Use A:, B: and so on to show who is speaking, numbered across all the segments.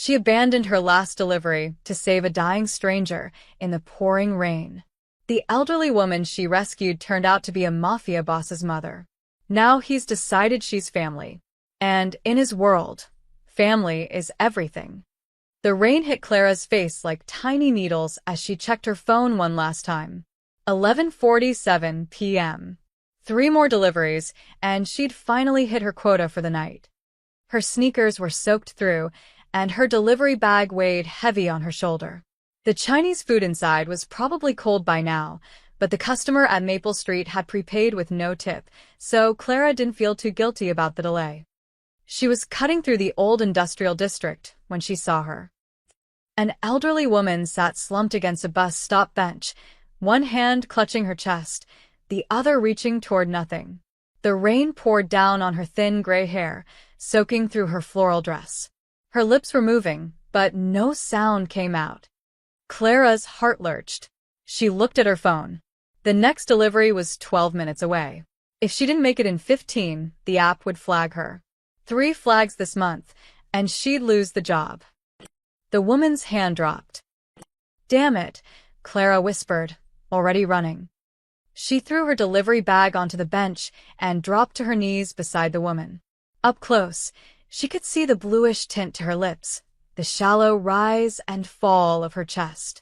A: She abandoned her last delivery to save a dying stranger in the pouring rain. The elderly woman she rescued turned out to be a mafia boss's mother. Now he's decided she's family. And in his world, family is everything. The rain hit Clara's face like tiny needles as she checked her phone one last time. 11:47 p.m. 3 more deliveries, and she'd finally hit her quota for the night. Her sneakers were soaked through, and her delivery bag weighed heavy on her shoulder. The Chinese food inside was probably cold by now, but the customer at Maple Street had prepaid with no tip, so Clara didn't feel too guilty about the delay. She was cutting through the old industrial district when she saw her. An elderly woman sat slumped against a bus stop bench, one hand clutching her chest, the other reaching toward nothing. The rain poured down on her thin gray hair, soaking through her floral dress. Her lips were moving, but no sound came out. Clara's heart lurched. She looked at her phone. The next delivery was 12 minutes away. If she didn't make it in 15, the app would flag her. 3 flags this month, and she'd lose the job. The woman's hand dropped. "Damn it," Clara whispered, already running. She threw her delivery bag onto the bench and dropped to her knees beside the woman. Up close, she could see the bluish tint to her lips, the shallow rise and fall of her chest.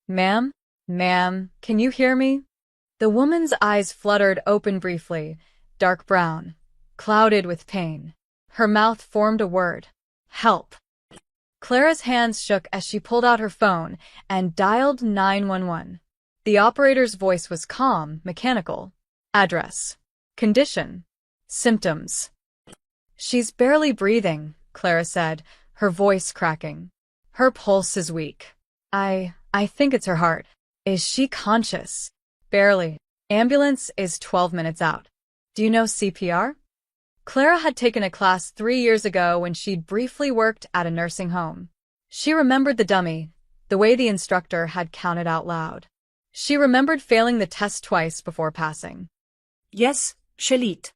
A: "Ma'am? Ma'am, can you hear me?" The woman's eyes fluttered open briefly, dark brown, clouded with pain. Her mouth formed a word. "Help." Clara's hands shook as she pulled out her phone and dialed 911. The operator's voice was calm, mechanical. "Address. Condition. Symptoms." "She's barely breathing," Clara said, her voice cracking. "Her pulse is weak. I think it's her heart." "Is she conscious?" "Barely. Ambulance is 12 minutes out." "Do you know CPR?" Clara had taken a class 3 years ago when she'd briefly worked at a nursing home. She remembered the dummy, the way the instructor had counted out loud. She remembered failing the test twice before passing.
B: "Yes, Shalit."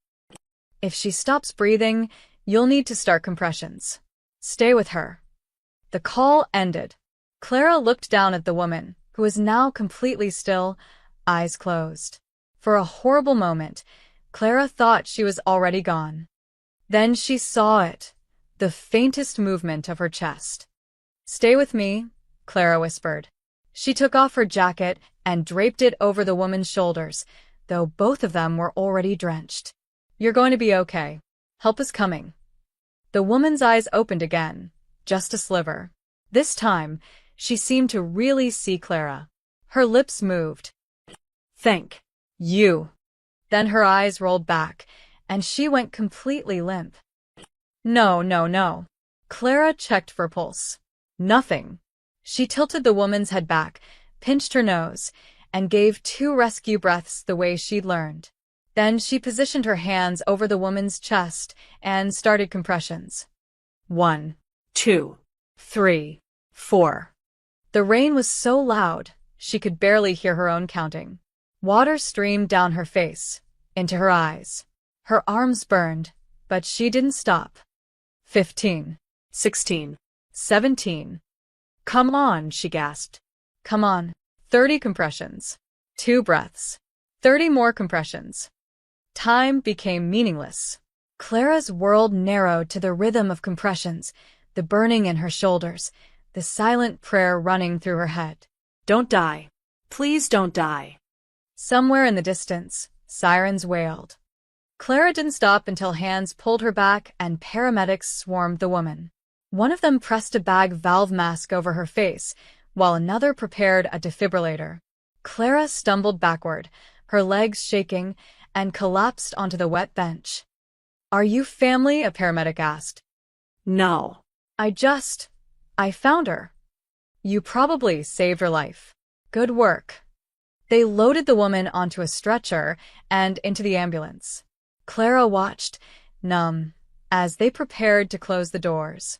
A: "If she stops breathing, you'll need to start compressions. Stay with her." The call ended. Clara looked down at the woman, who was now completely still, eyes closed. For a horrible moment, Clara thought she was already gone. Then she saw it, the faintest movement of her chest. "Stay with me," Clara whispered. She took off her jacket and draped it over the woman's shoulders, though both of them were already drenched. "You're going to be okay. Help is coming." The woman's eyes opened again, just a sliver. This time, she seemed to really see Clara. Her lips moved. "Thank you." Then her eyes rolled back, and she went completely limp. "No, no, no." Clara checked for pulse. Nothing. She tilted the woman's head back, pinched her nose, and gave 2 rescue breaths the way she'd learned. Then she positioned her hands over the woman's chest and started compressions. 1, 2, 3, 4. The rain was so loud, she could barely hear her own counting. Water streamed down her face, into her eyes. Her arms burned, but she didn't stop. 15, 16, 17. "Come on," she gasped. "Come on." 30 compressions. 2 breaths. 30 more compressions. Time became meaningless. Clara's world narrowed to the rhythm of compressions, the burning in her shoulders, the silent prayer running through her head.
B: "Don't die. Please don't die."
A: Somewhere in the distance, sirens wailed. Clara didn't stop until hands pulled her back and paramedics swarmed the woman. One of them pressed a bag valve mask over her face, while another prepared a defibrillator. Clara stumbled backward, her legs shaking, and collapsed onto the wet bench. "Are you family?" a paramedic asked.
B: "No."
A: I found her." "You probably saved her life. Good work." They loaded the woman onto a stretcher and into the ambulance. Clara watched, numb, as they prepared to close the doors.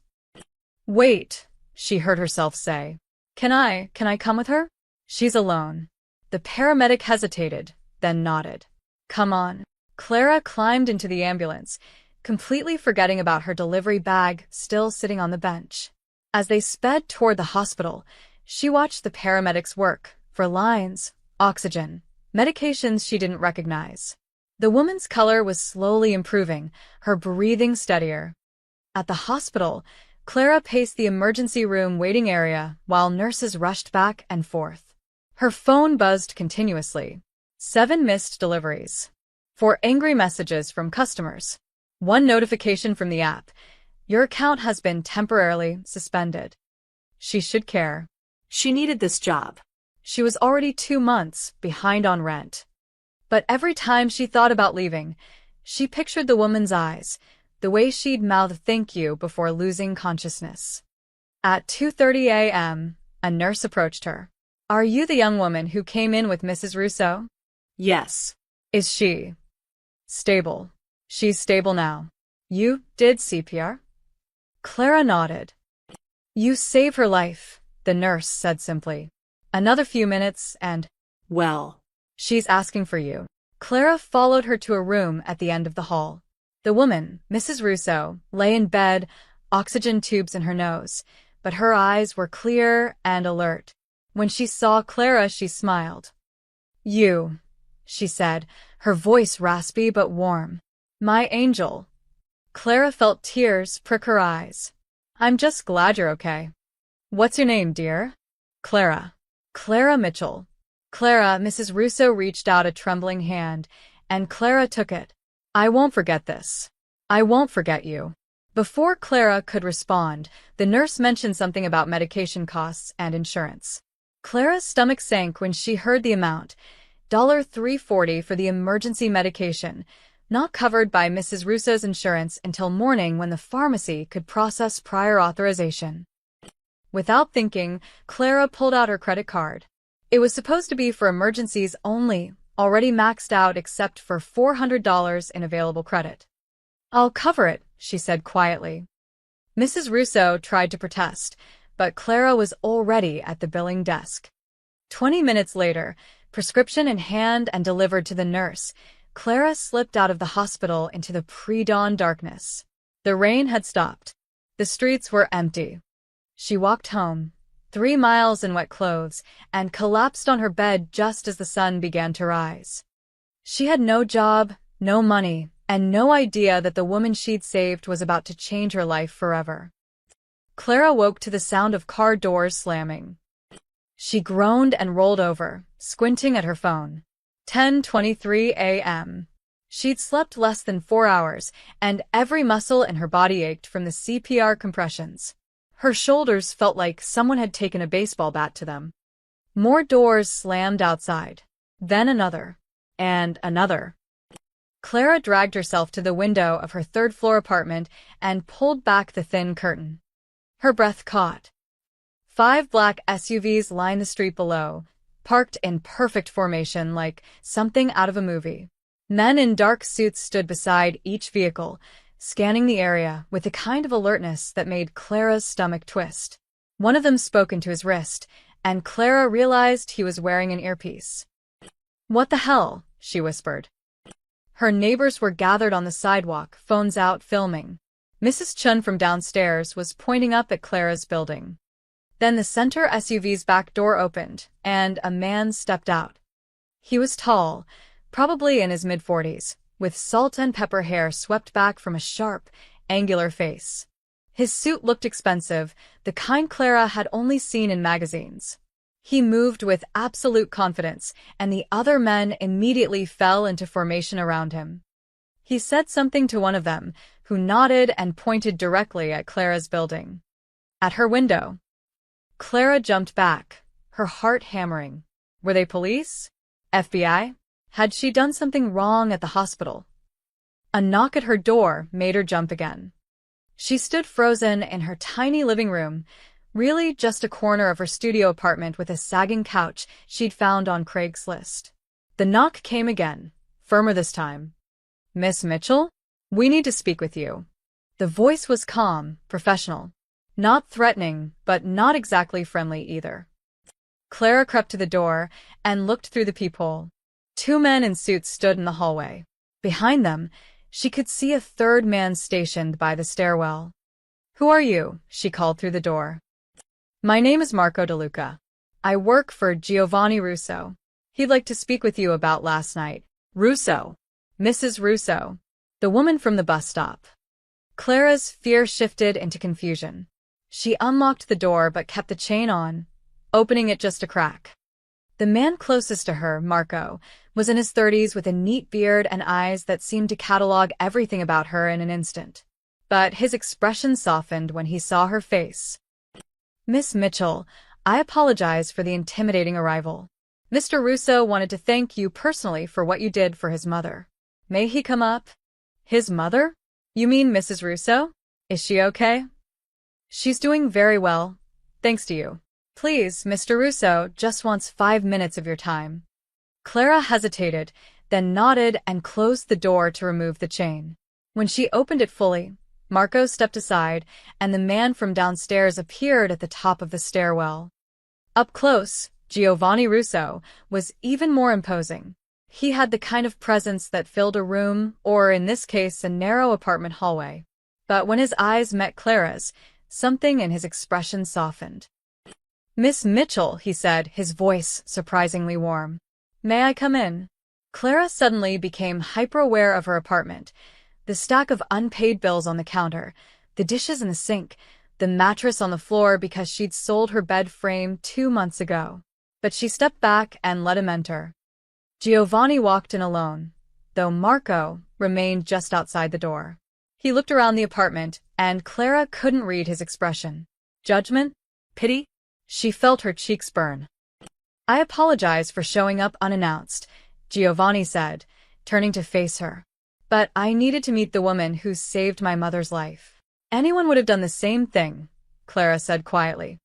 A: "Wait," she heard herself say. Can I come with her? She's alone." The paramedic hesitated, then nodded. "Come on." Clara climbed into the ambulance, completely forgetting about her delivery bag still sitting on the bench. As they sped toward the hospital, she watched the paramedics work for lines, oxygen, medications she didn't recognize. The woman's color was slowly improving, her breathing steadier. At the hospital, Clara paced the emergency room waiting area while nurses rushed back and forth. Her phone buzzed continuously. 7 missed deliveries. 4 angry messages from customers. 1 notification from the app. Your account has been temporarily suspended. She should care.
B: She needed this job.
A: She was already 2 months behind on rent. But every time she thought about leaving, she pictured the woman's eyes, the way she'd mouth thank you before losing consciousness. At 2:30 a.m., a nurse approached her. Are you the young woman who came in with Mrs. Russo?
B: Yes.
A: Is she stable? She's stable now. You did CPR? Clara nodded. You saved her life, the nurse said simply. Another few minutes and,
B: well,
A: she's asking for you. Clara followed her to a room at the end of the hall. The woman, Mrs. Russo, lay in bed, oxygen tubes in her nose, but her eyes were clear and alert. When she saw Clara, she smiled. You, she said, her voice raspy but warm. My angel. Clara felt tears prick her eyes. I'm just glad you're okay. What's your name, dear? Clara. Clara Mitchell. Clara, Mrs. Russo reached out a trembling hand, and Clara took it. I won't forget this. I won't forget you. Before Clara could respond, the nurse mentioned something about medication costs and insurance. Clara's stomach sank when she heard the amount, $340 for the emergency medication, not covered by Mrs. Russo's insurance until morning when the pharmacy could process prior authorization. Without thinking, Clara pulled out her credit card. It was supposed to be for emergencies only, already maxed out except for $400 in available credit. I'll cover it, she said quietly. Mrs. Russo tried to protest, but Clara was already at the billing desk. 20 minutes later, prescription in hand and delivered to the nurse, Clara slipped out of the hospital into the pre-dawn darkness. The rain had stopped. The streets were empty. She walked home, 3 miles in wet clothes, and collapsed on her bed just as the sun began to rise. She had no job, no money, and no idea that the woman she'd saved was about to change her life forever. Clara woke to the sound of car doors slamming. She groaned and rolled over, squinting at her phone. 10:23 a.m. She'd slept less than 4 hours, and every muscle in her body ached from the CPR compressions. Her shoulders felt like someone had taken a baseball bat to them. More doors slammed outside. Then another. And another. Clara dragged herself to the window of her 3rd-floor apartment and pulled back the thin curtain. Her breath caught. 5 black SUVs lined the street below, parked in perfect formation like something out of a movie. Men in dark suits stood beside each vehicle, scanning the area with the kind of alertness that made Clara's stomach twist. One of them spoke into his wrist, and Clara realized he was wearing an earpiece. What the hell? She whispered. Her neighbors were gathered on the sidewalk, phones out, filming. Mrs. Chun from downstairs was pointing up at Clara's building. Then the center SUV's back door opened, and a man stepped out. He was tall, probably in his mid-40s, with salt and pepper hair swept back from a sharp, angular face. His suit looked expensive, the kind Clara had only seen in magazines. He moved with absolute confidence, and the other men immediately fell into formation around him. He said something to one of them, who nodded and pointed directly at Clara's building. At her window. Clara jumped back, her heart hammering. Were they police? FBI? Had she done something wrong at the hospital? A knock at her door made her jump again. She stood frozen in her tiny living room, really just a corner of her studio apartment with a sagging couch she'd found on Craigslist. The knock came again, firmer this time. Miss Mitchell? We need to speak with you. The voice was calm, professional. Not threatening, but not exactly friendly either. Clara crept to the door and looked through the peephole. 2 men in suits stood in the hallway. Behind them, she could see a 3rd man stationed by the stairwell. Who are you? She called through the door. My name is Marco DeLuca. I work for Giovanni Russo. He'd like to speak with you about last night.
B: Russo.
A: Mrs. Russo, the woman from the bus stop. Clara's fear shifted into confusion. She unlocked the door but kept the chain on, opening it just a crack. The man closest to her, Marco, was in his 30s with a neat beard and eyes that seemed to catalog everything about her in an instant. But his expression softened when he saw her face. Miss Mitchell, I apologize for the intimidating arrival. Mr. Russo wanted to thank you personally for what you did for his mother. May he come up? His mother? You mean Mrs. Russo? Is she okay? She's doing very well, thanks to you. Please, Mr. Russo just wants 5 minutes of your time. Clara hesitated, then nodded and closed the door to remove the chain. When she opened it fully, Marco stepped aside, and the man from downstairs appeared at the top of the stairwell. Up close, Giovanni Russo was even more imposing. He had the kind of presence that filled a room, or in this case, a narrow apartment hallway. But when his eyes met Clara's, something in his expression softened. Miss Mitchell, he said, his voice surprisingly warm. May I come in? Clara suddenly became hyper-aware of her apartment. The stack of unpaid bills on the counter, the dishes in the sink, the mattress on the floor because she'd sold her bed frame 2 months ago. But she stepped back and let him enter. Giovanni walked in alone, though Marco remained just outside the door. He looked around the apartment, and Clara couldn't read his expression. Judgment? Pity? She felt her cheeks burn. I apologize for showing up unannounced, Giovanni said, turning to face her. But I needed to meet the woman who saved my mother's life. Anyone would have done the same thing, Clara said quietly.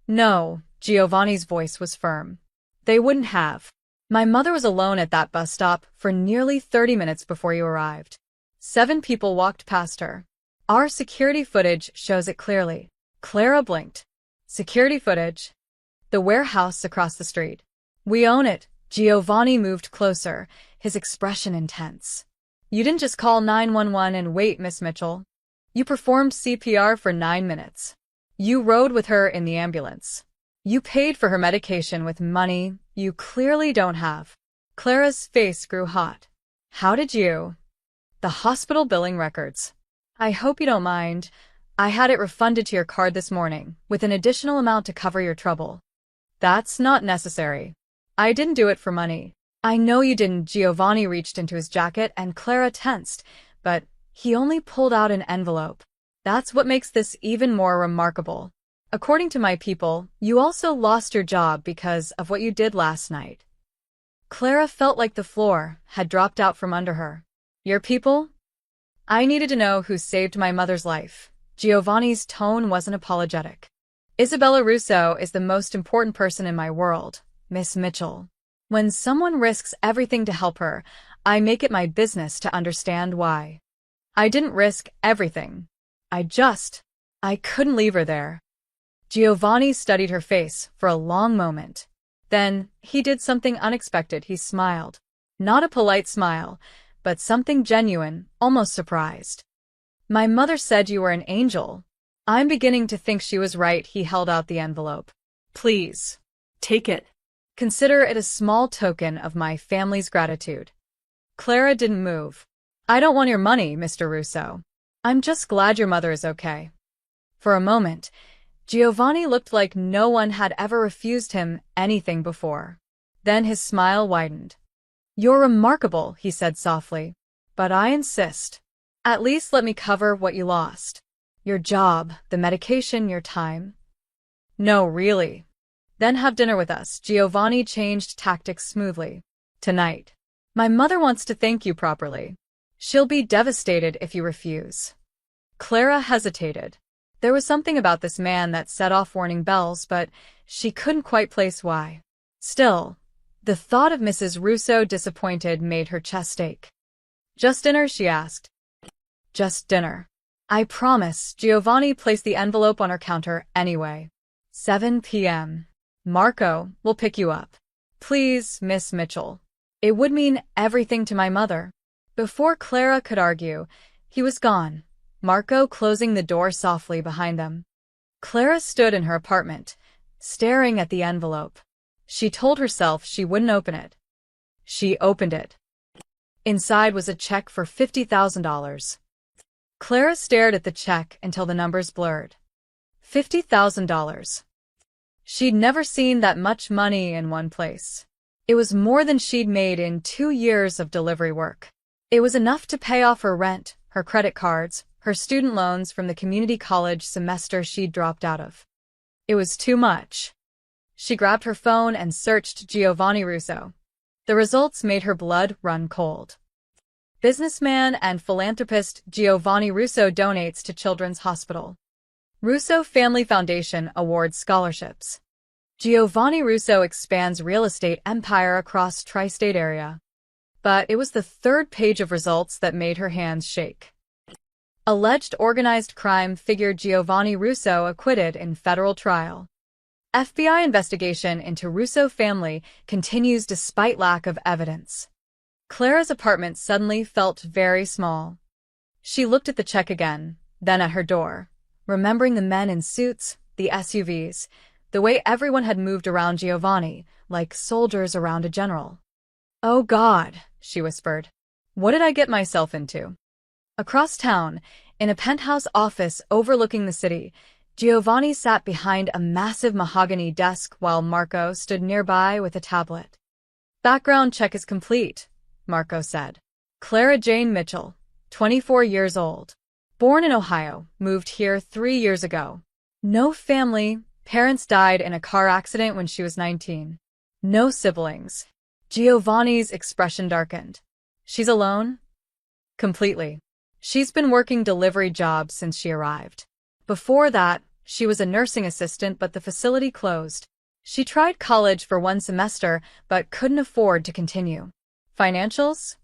A: No, Giovanni's voice was firm. They wouldn't have. My mother was alone at that bus stop for nearly 30 minutes before you arrived. 7 people walked past her. Our security footage shows it clearly. Clara blinked. Security footage? The warehouse across the street. We own it. Giovanni moved closer, his expression intense. You didn't just call 911 and wait, Miss Mitchell. You performed CPR for 9 minutes. You rode with her in the ambulance. You paid for her medication with money you clearly don't have. Clara's face grew hot. How did you? The hospital billing records. I hope you don't mind. I had it refunded to your card this morning, with an additional amount to cover your trouble. That's not necessary. I didn't do it for money. I know you didn't. Giovanni reached into his jacket and Clara tensed, but he only pulled out an envelope. That's what makes this even more remarkable. According to my people, you also lost your job because of what you did last night. Clara felt like the floor had dropped out from under her. Your people? I needed to know who saved my mother's life. Giovanni's tone wasn't apologetic. Isabella Russo is the most important person in my world, Miss Mitchell. When someone risks everything to help her, I make it my business to understand why. I didn't risk everything. I couldn't leave her there. Giovanni studied her face for a long moment. Then, he did something unexpected. He smiled. Not a polite smile, but something genuine, almost surprised. My mother said you were an angel. I'm beginning to think she was right. He held out the envelope. Please,
B: Take it.
A: consider it a small token of my family's gratitude. Clara didn't move. I don't want your money, Mr. Russo. I'm just glad your mother is okay. For a moment, Giovanni looked like no one had ever refused him anything before. Then his smile widened. You're remarkable, he said softly. But I insist. At least let me cover what you lost. Your job, the medication, your time. No, really. Then have dinner with us. Giovanni changed tactics smoothly. Tonight. My mother wants to thank you properly. She'll be devastated if you refuse. Clara hesitated. There was something about this man that set off warning bells, but she couldn't quite place why. Still, the thought of Mrs. Russo disappointed made her chest ache. Just dinner? She asked. Just dinner. I promise. Giovanni placed the envelope on her counter anyway. 7 p.m. Marco will pick you up. Please, Miss Mitchell. It would mean everything to my mother. Before Clara could argue, he was gone, Marco closing the door softly behind them. Clara stood in her apartment, staring at the envelope. She told herself she wouldn't open it. She opened it. Inside was a check for $50,000. Clara stared at the check until the numbers blurred. $50,000. She'd never seen that much money in one place. It was more than she'd made in 2 years of delivery work. It was enough to pay off her rent, her credit cards, her student loans from the community college semester she'd dropped out of. It was too much. She grabbed her phone and searched Giovanni Russo. The results made her blood run cold. Businessman and philanthropist Giovanni Russo donates to Children's Hospital. Russo Family Foundation awards scholarships. Giovanni Russo expands real estate empire across tri-state area. But it was the third page of results that made her hands shake. Alleged organized crime figure Giovanni Russo acquitted in federal trial. FBI investigation into Russo family continues despite lack of evidence. Clara's apartment suddenly felt very small. She looked at the check again, then at her door, remembering the men in suits, the SUVs, the way everyone had moved around Giovanni, like soldiers around a general. "Oh God," she whispered. "What did I get myself into?" Across town, in a penthouse office overlooking the city, Giovanni sat behind a massive mahogany desk while Marco stood nearby with a tablet. "Background check is complete," Marco said. "Clara Jane Mitchell, 24 years old. Born in Ohio, moved here 3 years ago. No family, parents died in a car accident when she was 19. No siblings." Giovanni's expression darkened. "She's alone?" "Completely. She's been working delivery jobs since she arrived. Before that, she was a nursing assistant, but the facility closed. She tried college for 1 semester, but couldn't afford to continue." "Financials?"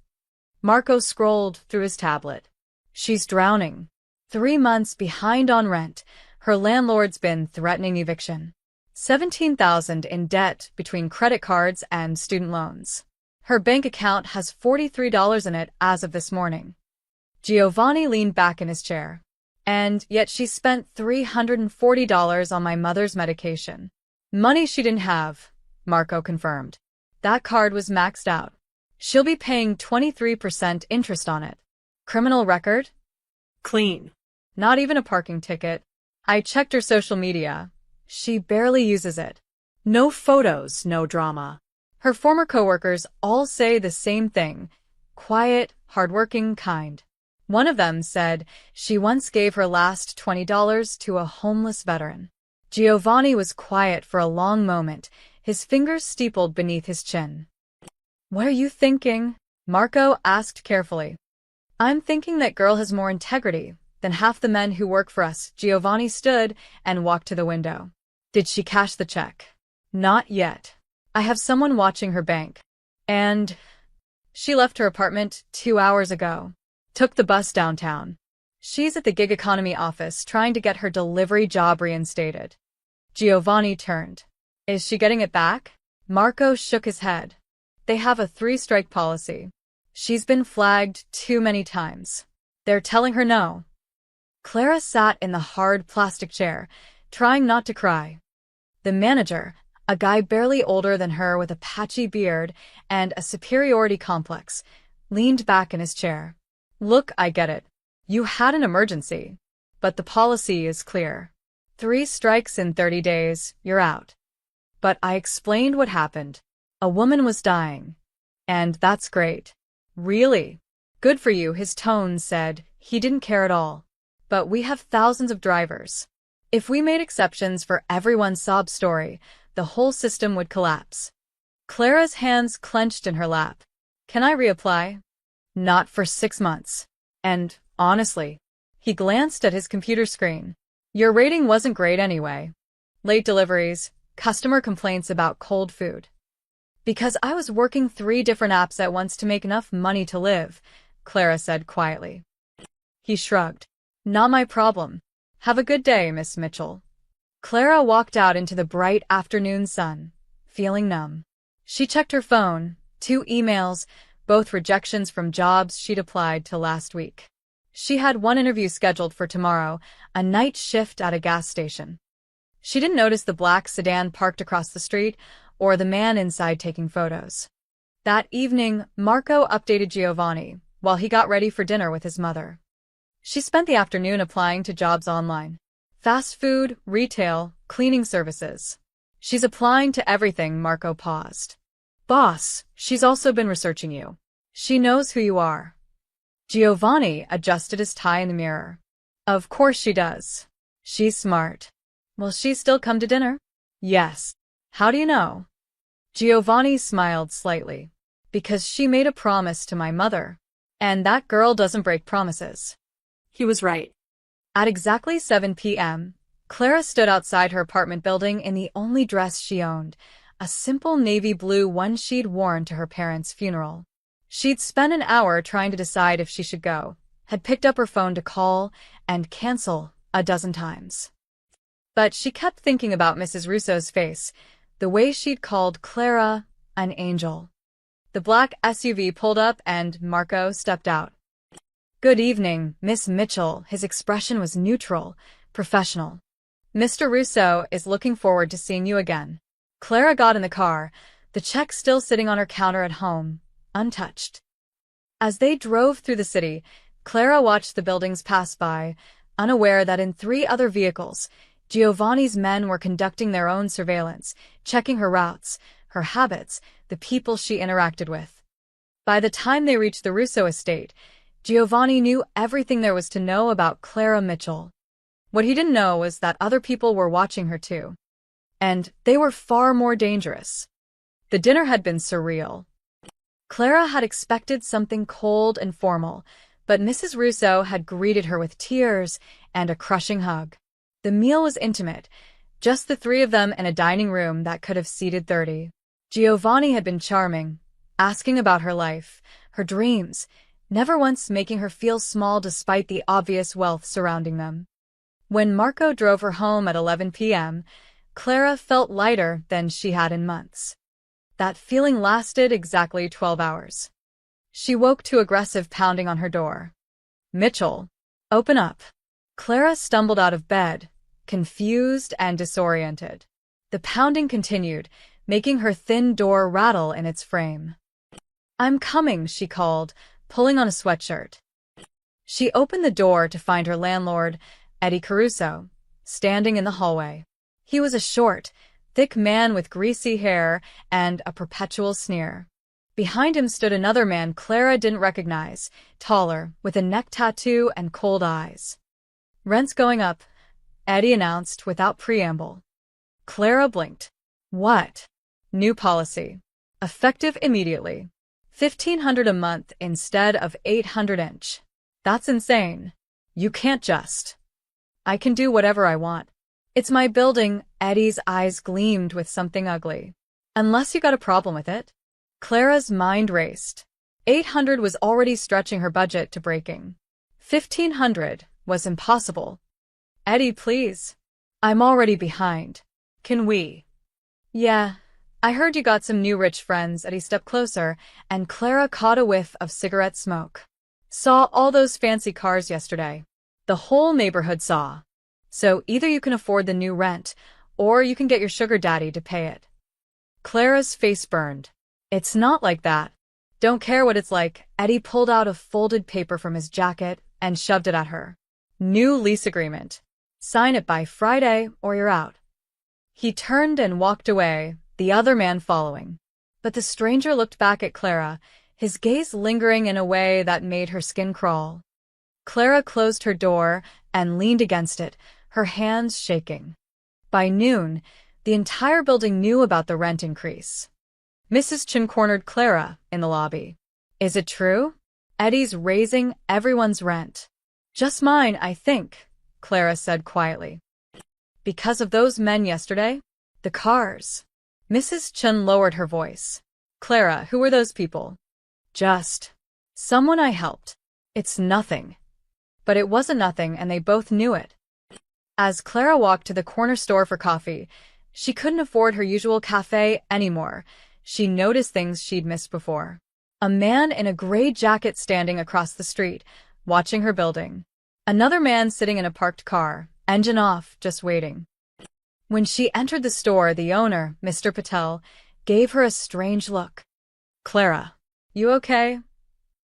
A: Marco scrolled through his tablet. "She's drowning. 3 months behind on rent. Her landlord's been threatening eviction. 17,000 in debt between credit cards and student loans. Her bank account has $43 in it as of this morning." Giovanni leaned back in his chair. "And yet she spent $340 on my mother's medication." "Money she didn't have," Marco confirmed. "That card was maxed out. She'll be paying 23% interest on it." "Criminal record?"
B: Clean.
A: "Not even a parking ticket. I checked her social media. She barely uses it. No photos, no drama." Her former coworkers all say the same thing. Quiet, hardworking, kind. One of them said she once gave her last $20 to a homeless veteran. Giovanni was quiet for a long moment, his fingers steepled beneath his chin. "What are you thinking?" Marco asked carefully. "I'm thinking that girl has more integrity than half the men who work for us." Giovanni stood and walked to the window. "Did she cash the check?" "Not yet. I have someone watching her bank. And she left her apartment 2 hours ago. Took the bus downtown. She's at the gig economy office trying to get her delivery job reinstated." Giovanni turned. "Is she getting it back?" Marco shook his head. "They have a 3-strike policy. She's been flagged too many times. They're telling her no." Clara sat in the hard plastic chair, trying not to cry. The manager, a guy barely older than her with a patchy beard and a superiority complex, leaned back in his chair. "Look, I get it. You had an emergency. But the policy is clear. 3 strikes in 30 days, you're out." "But I explained what happened. A woman was dying. And that's great." "Really? Good for you," his tone said. He didn't care at all. "But we have thousands of drivers. If we made exceptions for everyone's sob story, the whole system would collapse." Clara's hands clenched in her lap. "Can I reapply?" "Not for 6 months. And, honestly," he glanced at his computer screen, "your rating wasn't great anyway. Late deliveries, customer complaints about cold food." "Because I was working 3 different apps at once to make enough money to live," Clara said quietly. He shrugged. "Not my problem. Have a good day, Miss Mitchell." Clara walked out into the bright afternoon sun, feeling numb. She checked her phone, 2 emails, both rejections from jobs she'd applied to last week. She had one interview scheduled for tomorrow, a night shift at a gas station. She didn't notice the black sedan parked across the street or the man inside taking photos. That evening, Marco updated Giovanni while he got ready for dinner with his mother. She spent the afternoon applying to jobs online. Fast food, retail, cleaning services. She's applying to everything. Marco paused. Boss, she's also been researching you. She knows who you are. Giovanni adjusted his tie in the mirror. Of course she does. She's smart. Will she still come to dinner? Yes. How do you know? Giovanni smiled slightly. Because she made a promise to my mother. And that girl doesn't break promises.
B: He was right.
A: At exactly 7 p.m., Clara stood outside her apartment building in the only dress she owned, a simple navy blue one she'd worn to her parents' funeral. She'd spent an hour trying to decide if she should go, had picked up her phone to call and cancel a dozen times. But she kept thinking about Mrs. Russo's face, the way she'd called Clara an angel. The black SUV pulled up and Marco stepped out. Good evening, Miss Mitchell. His expression was neutral, professional. Mr. Russo is looking forward to seeing you again. Clara got in the car, the check still sitting on her counter at home, untouched. As they drove through the city, Clara watched the buildings pass by, unaware that in 3 other vehicles, Giovanni's men were conducting their own surveillance, checking her routes, her habits, the people she interacted with. By the time they reached the Russo estate, Giovanni knew everything there was to know about Clara Mitchell. What he didn't know was that other people were watching her too. And they were far more dangerous. The dinner had been surreal. Clara had expected something cold and formal, but Mrs. Russo had greeted her with tears and a crushing hug. The meal was intimate, just the 3 of them in a dining room that could have seated 30. Giovanni had been charming, asking about her life, her dreams, never once making her feel small despite the obvious wealth surrounding them. When Marco drove her home at 11 p.m., Clara felt lighter than she had in months. That feeling lasted exactly 12 hours. She woke to aggressive pounding on her door. Mitchell, open up. Clara stumbled out of bed, confused and disoriented. The pounding continued, making her thin door rattle in its frame. I'm coming, she called, pulling on a sweatshirt. She opened the door to find her landlord, Eddie Caruso, standing in the hallway. He was a short, thick man with greasy hair and a perpetual sneer. Behind him stood another man Clara didn't recognize, taller, with a neck tattoo and cold eyes. Rent's going up, Eddie announced without preamble. Clara blinked. What? New policy. Effective immediately. $1,500 a month instead of $800 each. That's insane. You can't just. I can do whatever I want. It's my building. Eddie's eyes gleamed with something ugly. Unless you got a problem with it. Clara's mind raced. $800 was already stretching her budget to breaking. $1,500 was impossible. Eddie, please. I'm already behind. Can we? Yeah. I heard you got some new rich friends. Eddie stepped closer, and Clara caught a whiff of cigarette smoke. Saw all those fancy cars yesterday. The whole neighborhood saw. So either you can afford the new rent, or you can get your sugar daddy to pay it. Clara's face burned. It's not like that. Don't care what it's like. Eddie pulled out a folded paper from his jacket and shoved it at her. New lease agreement. Sign it by Friday or you're out. He turned and walked away, the other man following. But the stranger looked back at Clara, his gaze lingering in a way that made her skin crawl. Clara closed her door and leaned against it, her hands shaking. By noon, the entire building knew about the rent increase. Mrs. Chen cornered Clara in the lobby. Is it true? Eddie's raising everyone's rent. Just mine, I think, Clara said quietly. Because of those men yesterday? The cars. Mrs. Chen lowered her voice. Clara, who were those people? Just someone I helped. It's nothing. But it wasn't nothing, and they both knew it. As Clara walked to the corner store for coffee, she couldn't afford her usual cafe anymore. She noticed things she'd missed before. A man in a gray jacket standing across the street, watching her building. Another man sitting in a parked car, engine off, just waiting. When she entered the store, the owner, Mr. Patel, gave her a strange look. Clara, you okay?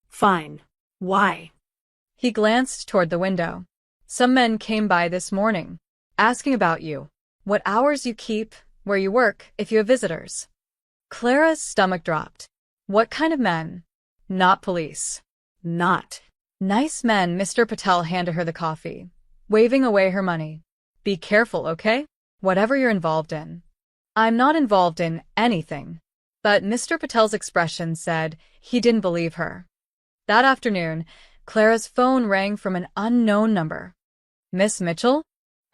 B: Fine. Why?
A: He glanced toward the window. Some men came by this morning, asking about you, what hours you keep, where you work, if you have visitors. Clara's stomach dropped. What kind of men? Not police.
B: Not.
A: Nice men. Mr. Patel handed her the coffee, waving away her money. Be careful, okay? Whatever you're involved in. I'm not involved in anything. But Mr. Patel's expression said he didn't believe her. That afternoon, Clara's phone rang from an unknown number. Miss Mitchell?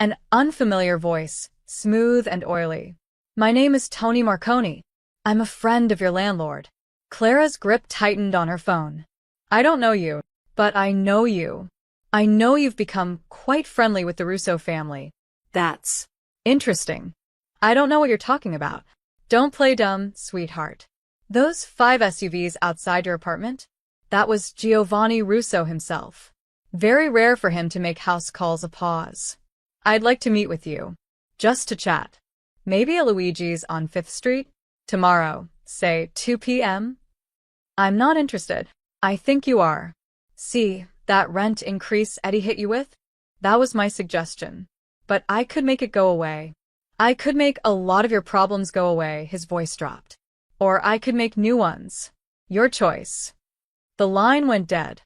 A: An unfamiliar voice, smooth and oily. My name is Tony Marconi. I'm a friend of your landlord. Clara's grip tightened on her phone. I don't know you, but I know you. I know you've become quite friendly with the Russo family.
B: That's
A: interesting. I don't know what you're talking about. Don't play dumb, sweetheart. Those 5 SUVs outside your apartment? That was Giovanni Russo himself. Very rare for him to make house calls a pause. I'd like to meet with you. Just to chat. Maybe at Luigi's on 5th Street? Tomorrow, say 2 p.m.? I'm not interested. I think you are. See, that rent increase Eddie hit you with? That was my suggestion. But I could make it go away. I could make a lot of your problems go away, his voice dropped. Or I could make new ones. Your choice. The line went dead.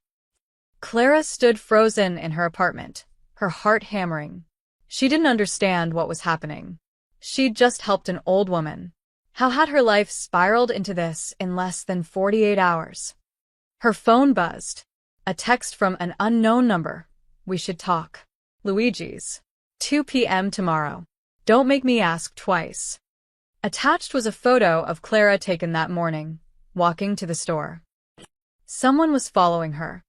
A: Clara stood frozen in her apartment, her heart hammering. She didn't understand what was happening. She'd just helped an old woman. How had her life spiraled into this in less than 48 hours? Her phone buzzed. A text from an unknown number. We should talk. Luigi's. 2 p.m. tomorrow. Don't make me ask twice. Attached was a photo of Clara taken that morning, walking to the store. Someone was following her.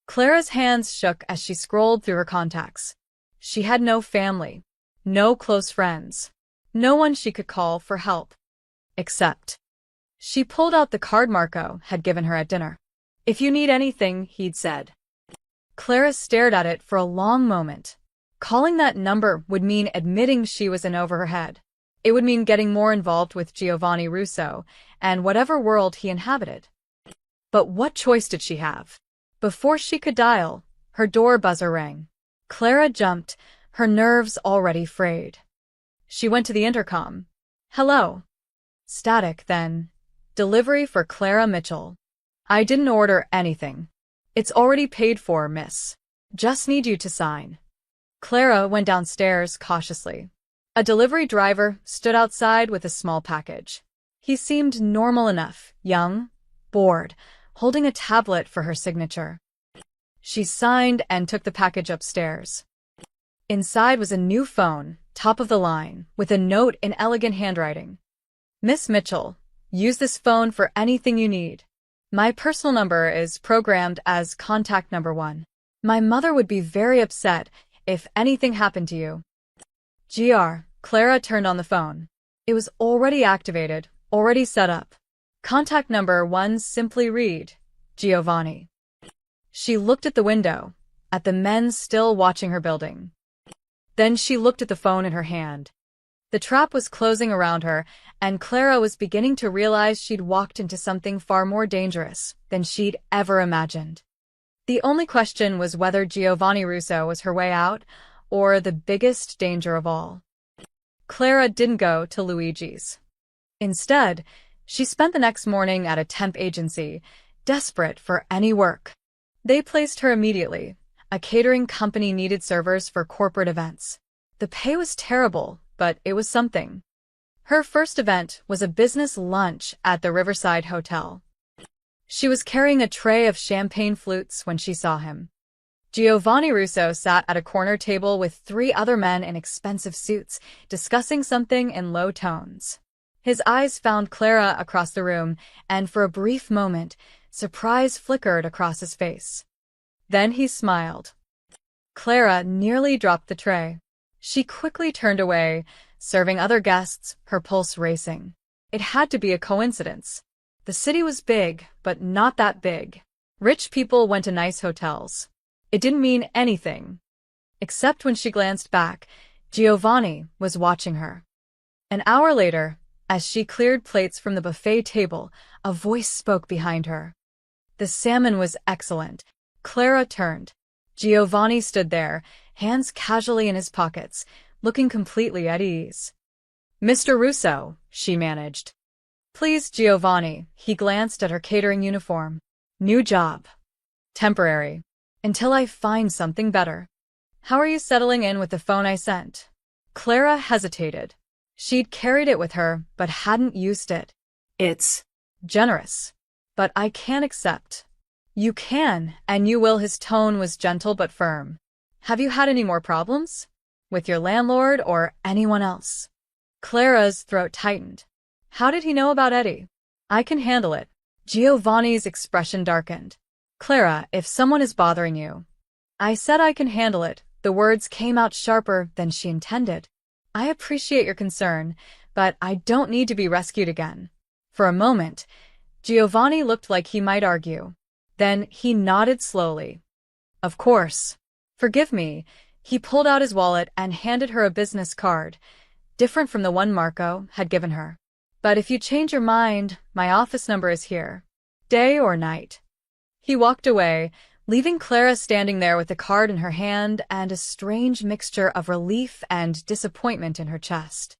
A: Clara's hands shook as she scrolled through her contacts. She had no family, no close friends, no one she could call for help. Except. She pulled out the card Marco had given her at dinner. If you need anything, he'd said. Clara stared at it for a long moment. Calling that number would mean admitting she was in over her head. It would mean getting more involved with Giovanni Russo and whatever world he inhabited. But what choice did she have? Before she could dial, her door buzzer rang. Clara jumped, her nerves already frayed. She went to the intercom. Hello. Static, then. Delivery for Clara Mitchell. I didn't order anything. It's already paid for, miss. Just need you to sign. Clara went downstairs cautiously. A delivery driver stood outside with a small package. He seemed normal enough, young, bored, holding a tablet for her signature. She signed and took the package upstairs. Inside was a new phone, top of the line, with a note in elegant handwriting. Miss Mitchell, use this phone for anything you need. My personal number is programmed as contact number 1. My mother would be very upset if anything happened to you. Clara turned on the phone. It was already activated, already set up. Contact number 1, simply read, Giovanni. She looked at the window, at the men still watching her building. Then she looked at the phone in her hand. The trap was closing around her, and Clara was beginning to realize she'd walked into something far more dangerous than she'd ever imagined. The only question was whether Giovanni Russo was her way out, or the biggest danger of all. Clara didn't go to Luigi's. Instead, she spent the next morning at a temp agency, desperate for any work. They placed her immediately. A catering company needed servers for corporate events. The pay was terrible, but it was something. Her first event was a business lunch at the Riverside Hotel. She was carrying a tray of champagne flutes when she saw him. Giovanni Russo sat at a corner table with 3 other men in expensive suits, discussing something in low tones. His eyes found Clara across the room, and for a brief moment, surprise flickered across his face. Then he smiled. Clara nearly dropped the tray. She quickly turned away, serving other guests, her pulse racing. It had to be a coincidence. The city was big, but not that big. Rich people went to nice hotels. It didn't mean anything. Except when she glanced back, Giovanni was watching her. An hour later, as she cleared plates from the buffet table, a voice spoke behind her. The salmon was excellent. Clara turned. Giovanni stood there, hands casually in his pockets, looking completely at ease. Mr. Russo, she managed. Please, Giovanni, he glanced at her catering uniform. New job. Temporary. Until I find something better. How are you settling in with the phone I sent? Clara hesitated. She'd carried it with her, but hadn't used it.
B: It's
A: generous. But I can't accept. You can, and you will. His tone was gentle but firm. Have you had any more problems? With your landlord or anyone else? Clara's throat tightened. How did he know about Eddie? I can handle it. Giovanni's expression darkened. Clara, if someone is bothering you. I said I can handle it. The words came out sharper than she intended. I appreciate your concern, but I don't need to be rescued again. For a moment, Giovanni looked like he might argue. Then he nodded slowly. Of course. Forgive me. He pulled out his wallet and handed her a business card, different from the one Marco had given her. But if you change your mind, my office number is here. Day or night. He walked away, leaving Clara standing there with the card in her hand and a strange mixture of relief and disappointment in her chest.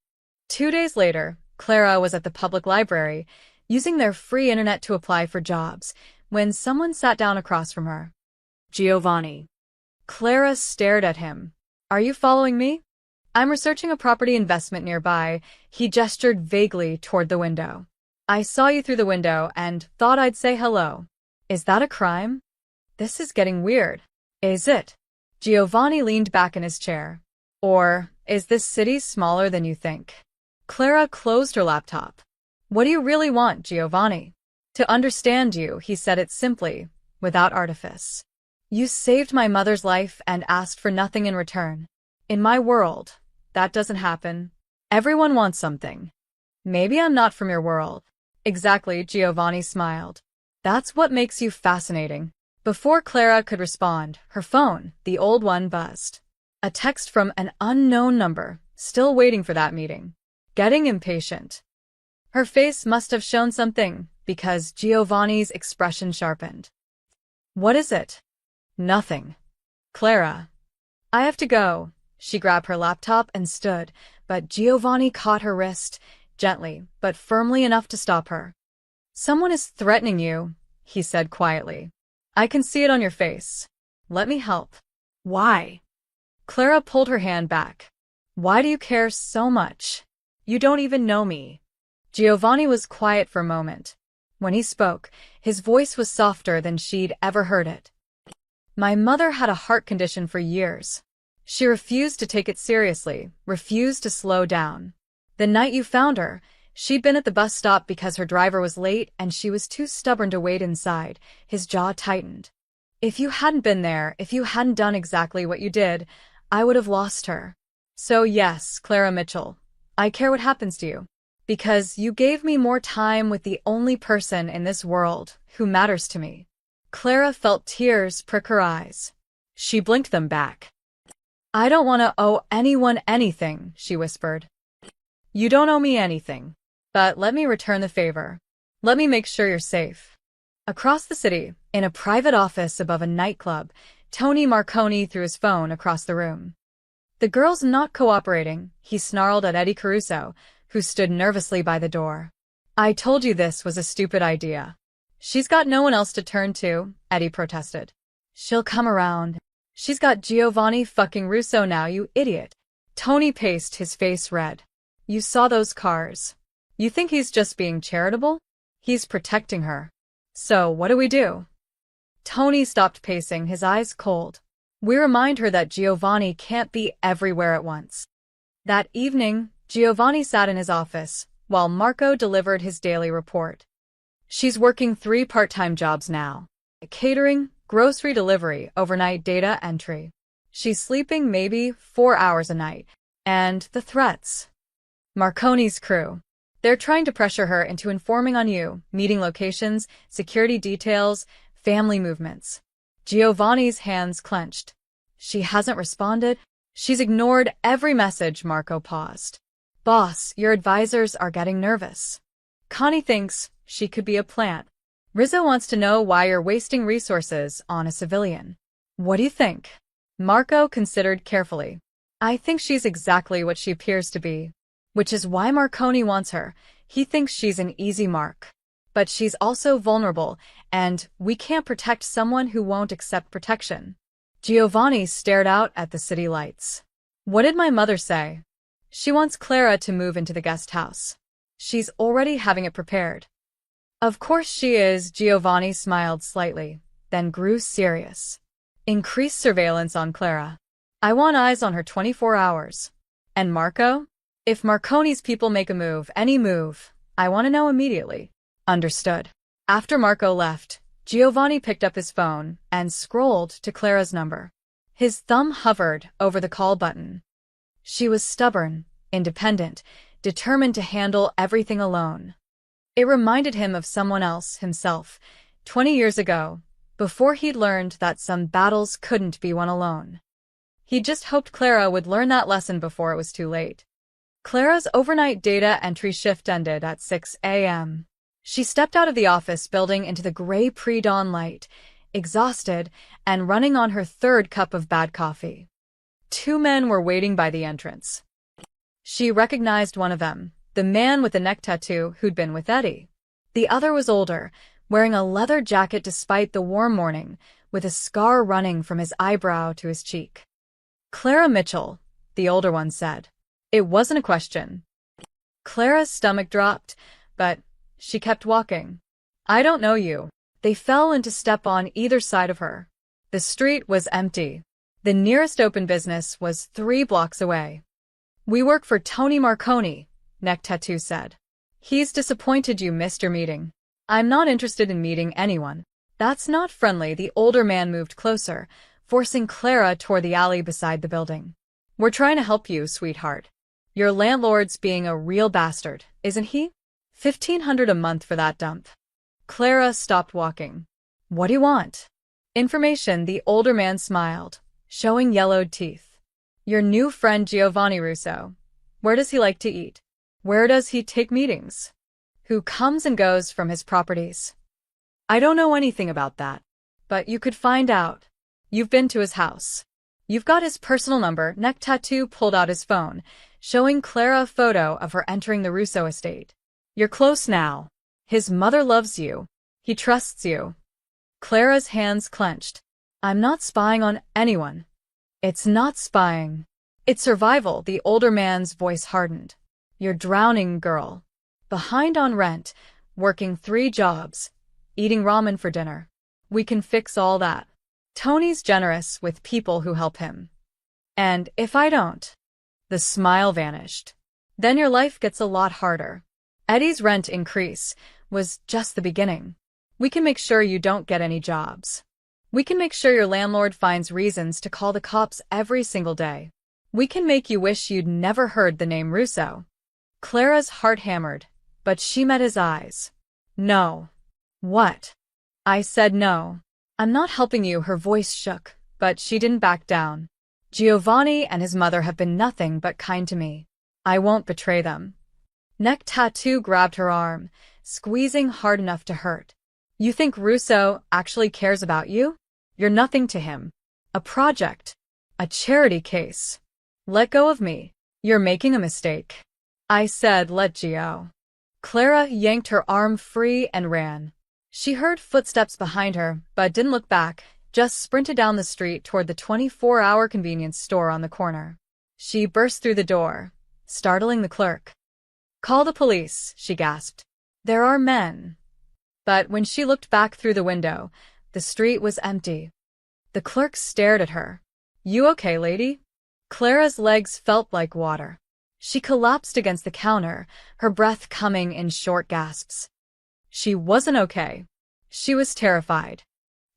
A: 2 days later, Clara was at the public library, using their free internet to apply for jobs, when someone sat down across from her. Giovanni. Clara stared at him. Are you following me? I'm researching a property investment nearby. He gestured vaguely toward the window. I saw you through the window and thought I'd say hello. Is that a crime? This is getting weird. Is it? Giovanni leaned back in his chair. Or, is this city smaller than you think? Clara closed her laptop. What do you really want, Giovanni? To understand you, he said it simply, without artifice. You saved my mother's life and asked for nothing in return. In my world, that doesn't happen. Everyone wants something. Maybe I'm not from your world. Exactly, Giovanni smiled. That's what makes you fascinating. Before Clara could respond, her phone, the old one, buzzed. A text from an unknown number, still waiting for that meeting. Getting impatient. Her face must have shown something, because Giovanni's expression sharpened. What is it? Nothing. Clara. I have to go. She grabbed her laptop and stood, but Giovanni caught her wrist, gently, but firmly enough to stop her. Someone is threatening you, he said quietly. I can see it on your face. Let me help. Why? Clara pulled her hand back. Why do you care so much? You don't even know me. Giovanni was quiet for a moment. When he spoke, his voice was softer than she'd ever heard it. My mother had a heart condition for years. She refused to take it seriously, refused to slow down. The night you found her, she'd been at the bus stop because her driver was late and she was too stubborn to wait inside. His jaw tightened. If you hadn't been there, if you hadn't done exactly what you did, I would have lost her. So yes, Clara Mitchell, I care what happens to you. Because you gave me more time with the only person in this world who matters to me. Clara felt tears prick her eyes. She blinked them back. I don't want to owe anyone anything, she whispered. You don't owe me anything. But let me return the favor. Let me make sure you're safe. Across the city, in a private office above a nightclub, Tony Marconi threw his phone across the room. The girl's not cooperating, he snarled at Eddie Caruso, who stood nervously by the door. I told you this was a stupid idea. She's got no one else to turn to, Eddie protested. She'll come around. She's got Giovanni fucking Russo now, you idiot. Tony paced, his face red. You saw those cars. You think he's just being charitable? He's protecting her. So what do we do? Tony stopped pacing, his eyes cold. We remind her that Giovanni can't be everywhere at once. That evening, Giovanni sat in his office, while Marco delivered his daily report. She's working 3 part-time jobs now. Catering, grocery delivery, overnight data entry. She's sleeping maybe 4 hours a night. And the threats. Marconi's crew. They're trying to pressure her into informing on you, meeting locations, security details, family movements. Giovanni's hands clenched. She hasn't responded. She's ignored every message. Marco paused. Boss, your advisors are getting nervous. Connie thinks she could be a plant. Rizzo wants to know why you're wasting resources on a civilian. What do you think? Marco considered carefully. I think she's exactly what she appears to be. Which is why Marconi wants her. He thinks she's an easy mark. But she's also vulnerable, and we can't protect someone who won't accept protection. Giovanni stared out at the city lights. What did my mother say? She wants Clara to move into the guest house. She's already having it prepared. Of course she is. Giovanni smiled slightly, then grew serious. Increase surveillance on Clara. I want eyes on her 24 hours. And Marco? If Marconi's people make a move, any move, I want to know immediately. Understood. After Marco left, Giovanni picked up his phone and scrolled to Clara's number. His thumb hovered over the call button. She was stubborn, independent, determined to handle everything alone. It reminded him of someone else, himself, 20 years ago, before he'd learned that some battles couldn't be won alone. He just hoped Clara would learn that lesson before it was too late. Clara's overnight data entry shift ended at 6 a.m. She stepped out of the office building into the gray pre-dawn light, exhausted and running on her third cup of bad coffee. Two men were waiting by the entrance. She recognized one of them, the man with the neck tattoo who'd been with Eddie. The other was older, wearing a leather jacket despite the warm morning, with a scar running from his eyebrow to his cheek. Clara Mitchell, the older one said. It wasn't a question. Clara's stomach dropped, but she kept walking. I don't know you. They fell into step on either side of her. The street was empty. The nearest open business was 3 blocks away. We work for Tony Marconi, Neck Tattoo said. He's disappointed you missed your meeting. I'm not interested in meeting anyone. That's not friendly. The older man moved closer, forcing Clara toward the alley beside the building. We're trying to help you, sweetheart. Your landlord's being a real bastard, isn't he? $1,500 a month for that dump. Clara stopped walking. What do you want? Information. The older man smiled, showing yellowed teeth. Your new friend Giovanni Russo. Where does he like to eat? Where does he take meetings? Who comes and goes from his properties? I don't know anything about that. But you could find out. You've been to his house. You've got his personal number. Neck Tattoo pulled out his phone, showing Clara a photo of her entering the Russo estate. You're close now. His mother loves you. He trusts you. Clara's hands clenched. I'm not spying on anyone. It's not spying. It's survival. The older man's voice hardened. You're drowning, girl. Behind on rent, working 3 jobs, eating ramen for dinner. We can fix all that. Tony's generous with people who help him. And if I don't? The smile vanished. Then your life gets a lot harder. Eddie's rent increase was just the beginning. We can make sure you don't get any jobs. We can make sure your landlord finds reasons to call the cops every single day. We can make you wish you'd never heard the name Russo. Clara's heart hammered, but she met his eyes. No. What? I said no. I'm not helping you. Her voice shook, but she didn't back down. Giovanni and his mother have been nothing but kind to me. I won't betray them. Neck Tattoo grabbed her arm, squeezing hard enough to hurt. You think Russo actually cares about you? You're nothing to him. A project. A charity case. Let go of me. You're making a mistake. I said let Gio. Clara yanked her arm free and ran. She heard footsteps behind her, but didn't look back, just sprinted down the street toward the 24-hour convenience store on the corner. She burst through the door, startling the clerk. Call the police, she gasped. There are men. But when she looked back through the window, the street was empty. The clerk stared at her. You okay, lady? Clara's legs felt like water. She collapsed against the counter, her breath coming in short gasps. She wasn't okay. She was terrified.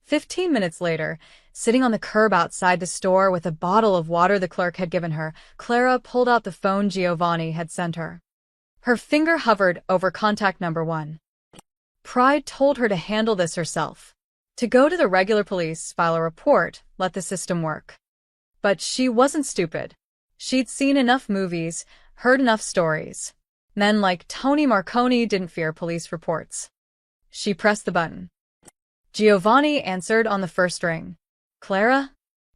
A: 15 minutes later, sitting on the curb outside the store with a bottle of water the clerk had given her, Clara pulled out the phone Giovanni had sent her. Her finger hovered over contact number 1. Pride told her to handle this herself. To go to the regular police, file a report, let the system work. But she wasn't stupid. She'd seen enough movies, heard enough stories. Men like Tony Marconi didn't fear police reports. She pressed the button. Giovanni answered on the first ring. Clara?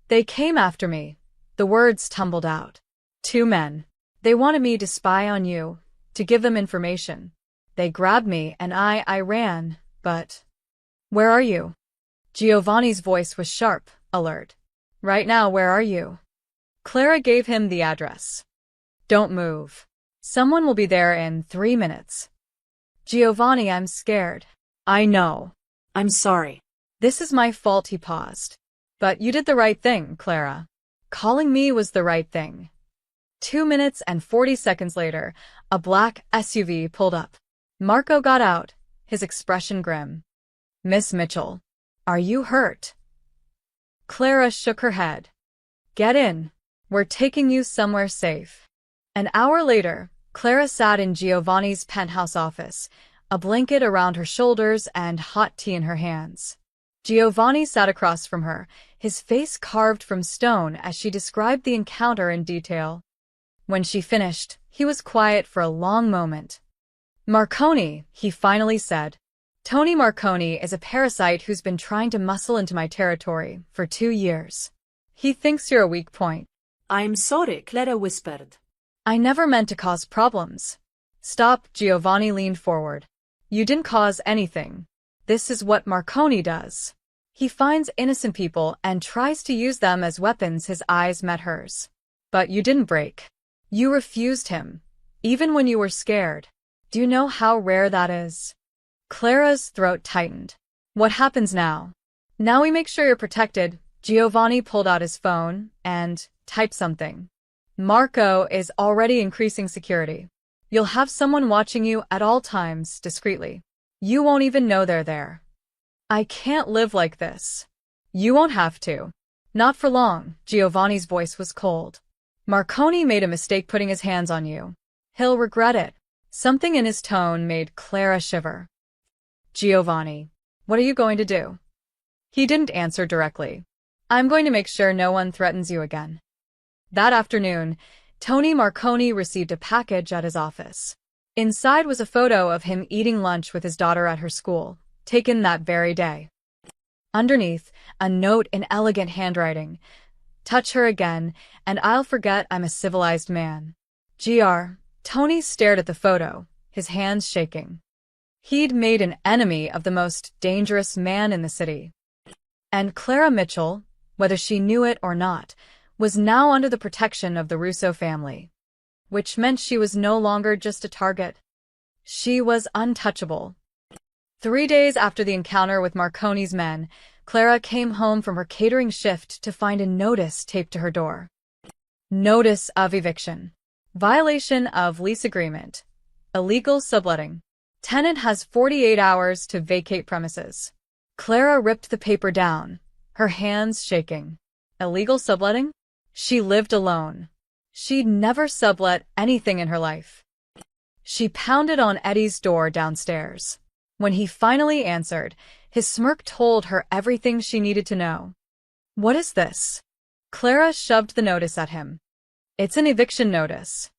A: They came after me. The words tumbled out. 2 men. They wanted me to spy on you, to give them information. They grabbed me and I ran, but… Where are you? Giovanni's voice was sharp, alert. Right now, where are you? Clara gave him the address. Don't move. Someone will be there in 3 minutes. Giovanni, I'm scared. I know.
B: I'm sorry.
A: This is my fault, he paused. But you did the right thing, Clara. Calling me was the right thing. 2 minutes and 40 seconds later, a black SUV pulled up. Marco got out, his expression grim. Miss Mitchell, are you hurt? Clara shook her head. Get in. We're taking you somewhere safe. An hour later, Clara sat in Giovanni's penthouse office, a blanket around her shoulders and hot tea in her hands. Giovanni sat across from her, his face carved from stone as she described the encounter in detail. When she finished, he was quiet for a long moment. Marconi, he finally said. Tony Marconi is a parasite who's been trying to muscle into my territory for 2 years. He thinks you're a weak point.
B: I'm sorry, Clara whispered.
A: I never meant to cause problems. Stop, Giovanni leaned forward. You didn't cause anything. This is what Marconi does. He finds innocent people and tries to use them as weapons. His eyes met hers. But you didn't break. You refused him, even when you were scared. Do you know how rare that is? Clara's throat tightened. What happens now? Now we make sure you're protected. Giovanni pulled out his phone and typed something. Marco is already increasing security. You'll have someone watching you at all times, discreetly. You won't even know they're there. I can't live like this. You won't have to. Not for long. Giovanni's voice was cold. Marconi made a mistake putting his hands on you. He'll regret it. Something in his tone made Clara shiver. Giovanni, what are you going to do? He didn't answer directly. I'm going to make sure no one threatens you again. That afternoon, Tony Marconi received a package at his office. Inside was a photo of him eating lunch with his daughter at her school, taken that very day. Underneath, a note in elegant handwriting. Touch her again, and I'll forget I'm a civilized man. Gr. Tony stared at the photo, his hands shaking. He'd made an enemy of the most dangerous man in the city. And Clara Mitchell, whether she knew it or not, was now under the protection of the Russo family. Which meant she was no longer just a target. She was untouchable. 3 days after the encounter with Marconi's men, Clara came home from her catering shift to find a notice taped to her door. Notice of eviction. Violation of lease agreement. Illegal subletting. Tenant has 48 hours to vacate premises. Clara ripped the paper down, her hands shaking. Illegal subletting? She lived alone. She'd never sublet anything in her life. She pounded on Eddie's door downstairs. When he finally answered, his smirk told her everything she needed to know. What is this? Clara shoved the notice at him. It's an eviction notice.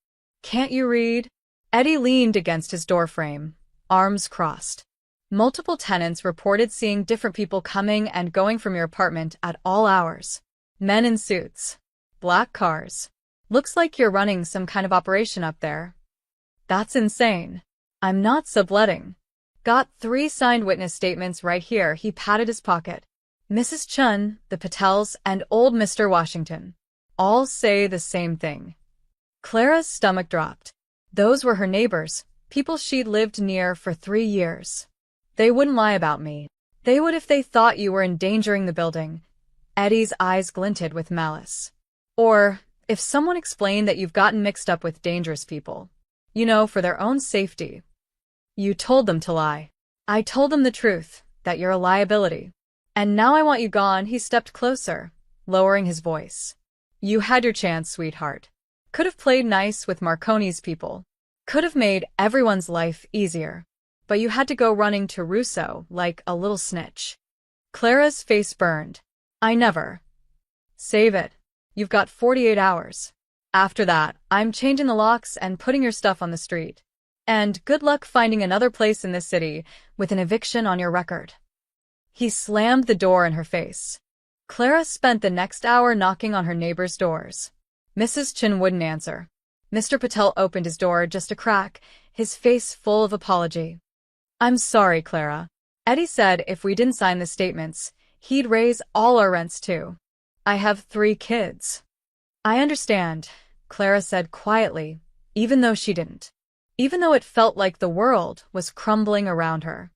A: Can't you read? Eddie leaned against his doorframe, arms crossed. Multiple tenants reported seeing different people coming and going from your apartment at all hours. Men in suits. Black cars. Looks like you're running some kind of operation up there. That's insane. I'm not subletting. Got 3 signed witness statements right here. He patted his pocket. Mrs. Chun, the Patels, and old Mr. Washington. All say the same thing. Clara's stomach dropped. Those were her neighbors, people she'd lived near for 3 years. They wouldn't lie about me. They would if they thought you were endangering the building. Eddie's eyes glinted with malice. Or if someone explained that you've gotten mixed up with dangerous people. You know, for their own safety. You told them to lie. I told them the truth, that you're a liability. And now I want you gone. He stepped closer, lowering his voice. You had your chance, sweetheart. Could have played nice with Marconi's people. Could have made everyone's life easier. But you had to go running to Russo like a little snitch. Clara's face burned. I never. Save it. You've got 48 hours. After that, I'm changing the locks and putting your stuff on the street. And good luck finding another place in this city with an eviction on your record. He slammed the door in her face. Clara spent the next hour knocking on her neighbors' doors. Mrs. Chin wouldn't answer. Mr. Patel opened his door just a crack, his face full of apology. I'm sorry, Clara. Eddie said if we didn't sign the statements, he'd raise all our rents too. I have 3 kids. I understand, Clara said quietly, even though she didn't. Even though it felt like the world was crumbling around her.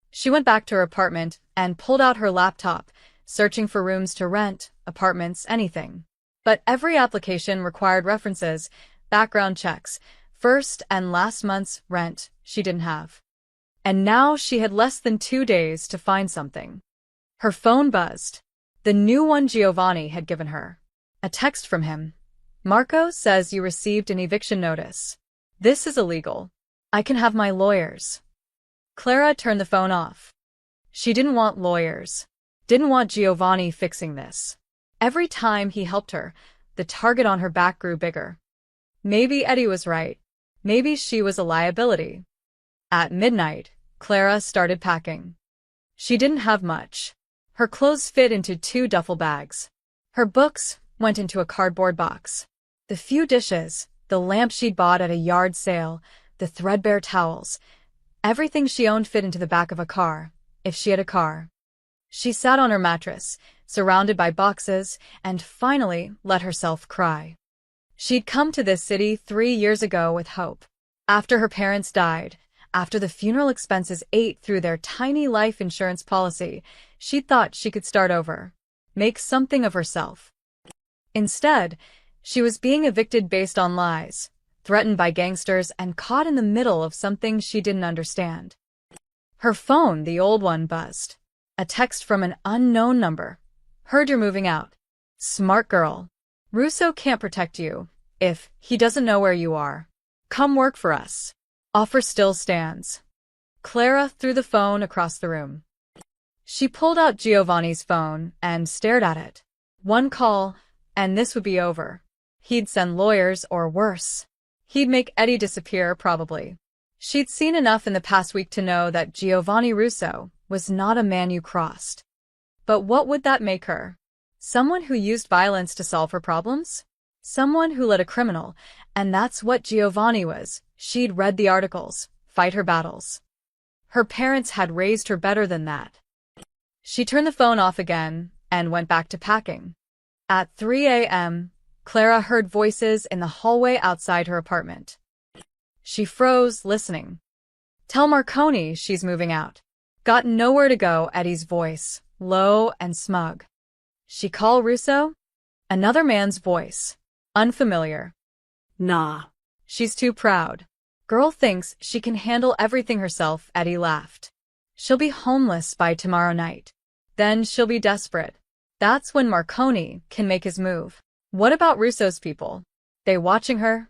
A: She went back to her apartment and pulled out her laptop, searching for rooms to rent, apartments, anything. But every application required references, background checks, first and last month's rent she didn't have. And now she had less than 2 days to find something. Her phone buzzed. The new one Giovanni had given her. A text from him. Marco says you received an eviction notice. This is illegal. I can have my lawyers. Clara turned the phone off. She didn't want lawyers. Didn't want Giovanni fixing this. Every time he helped her, the target on her back grew bigger. Maybe Eddie was right. Maybe she was a liability. At midnight, Clara started packing. She didn't have much. Her clothes fit into 2 duffel bags. Her books went into a cardboard box. The few dishes, the lamp she'd bought at a yard sale, the threadbare towels, everything she owned fit into the back of a car, if she had a car. She sat on her mattress, surrounded by boxes, and finally let herself cry. She'd come to this city 3 years ago with hope. After her parents died, after the funeral expenses ate through their tiny life insurance policy, she thought she could start over, make something of herself. Instead, she was being evicted based on lies, threatened by gangsters, and caught in the middle of something she didn't understand. Her phone, the old one, buzzed. A text from an unknown number. Heard you're moving out. Smart girl. Russo can't protect you if he doesn't know where you are. Come work for us. Offer still stands. Clara threw the phone across the room. She pulled out Giovanni's phone and stared at it. One call, and this would be over. He'd send lawyers, or worse. He'd make Eddie disappear, probably. She'd seen enough in the past week to know that Giovanni Russo was not a man you crossed. But what would that make her? Someone who used violence to solve her problems? Someone who led a criminal, and that's what Giovanni was. She'd read the articles, fight her battles. Her parents had raised her better than that. She turned the phone off again and went back to packing. At 3 a.m., Clara heard voices in the hallway outside her apartment. She froze, listening. Tell Marconi she's moving out. Got nowhere to go, Eddie's voice, low and smug. She call Russo? Another man's voice. Unfamiliar.
B: Nah.
A: She's too proud. Girl thinks she can handle everything herself, Eddie laughed. She'll be homeless by tomorrow night. Then she'll be desperate. That's when Marconi can make his move. What about Russo's people? They watching her?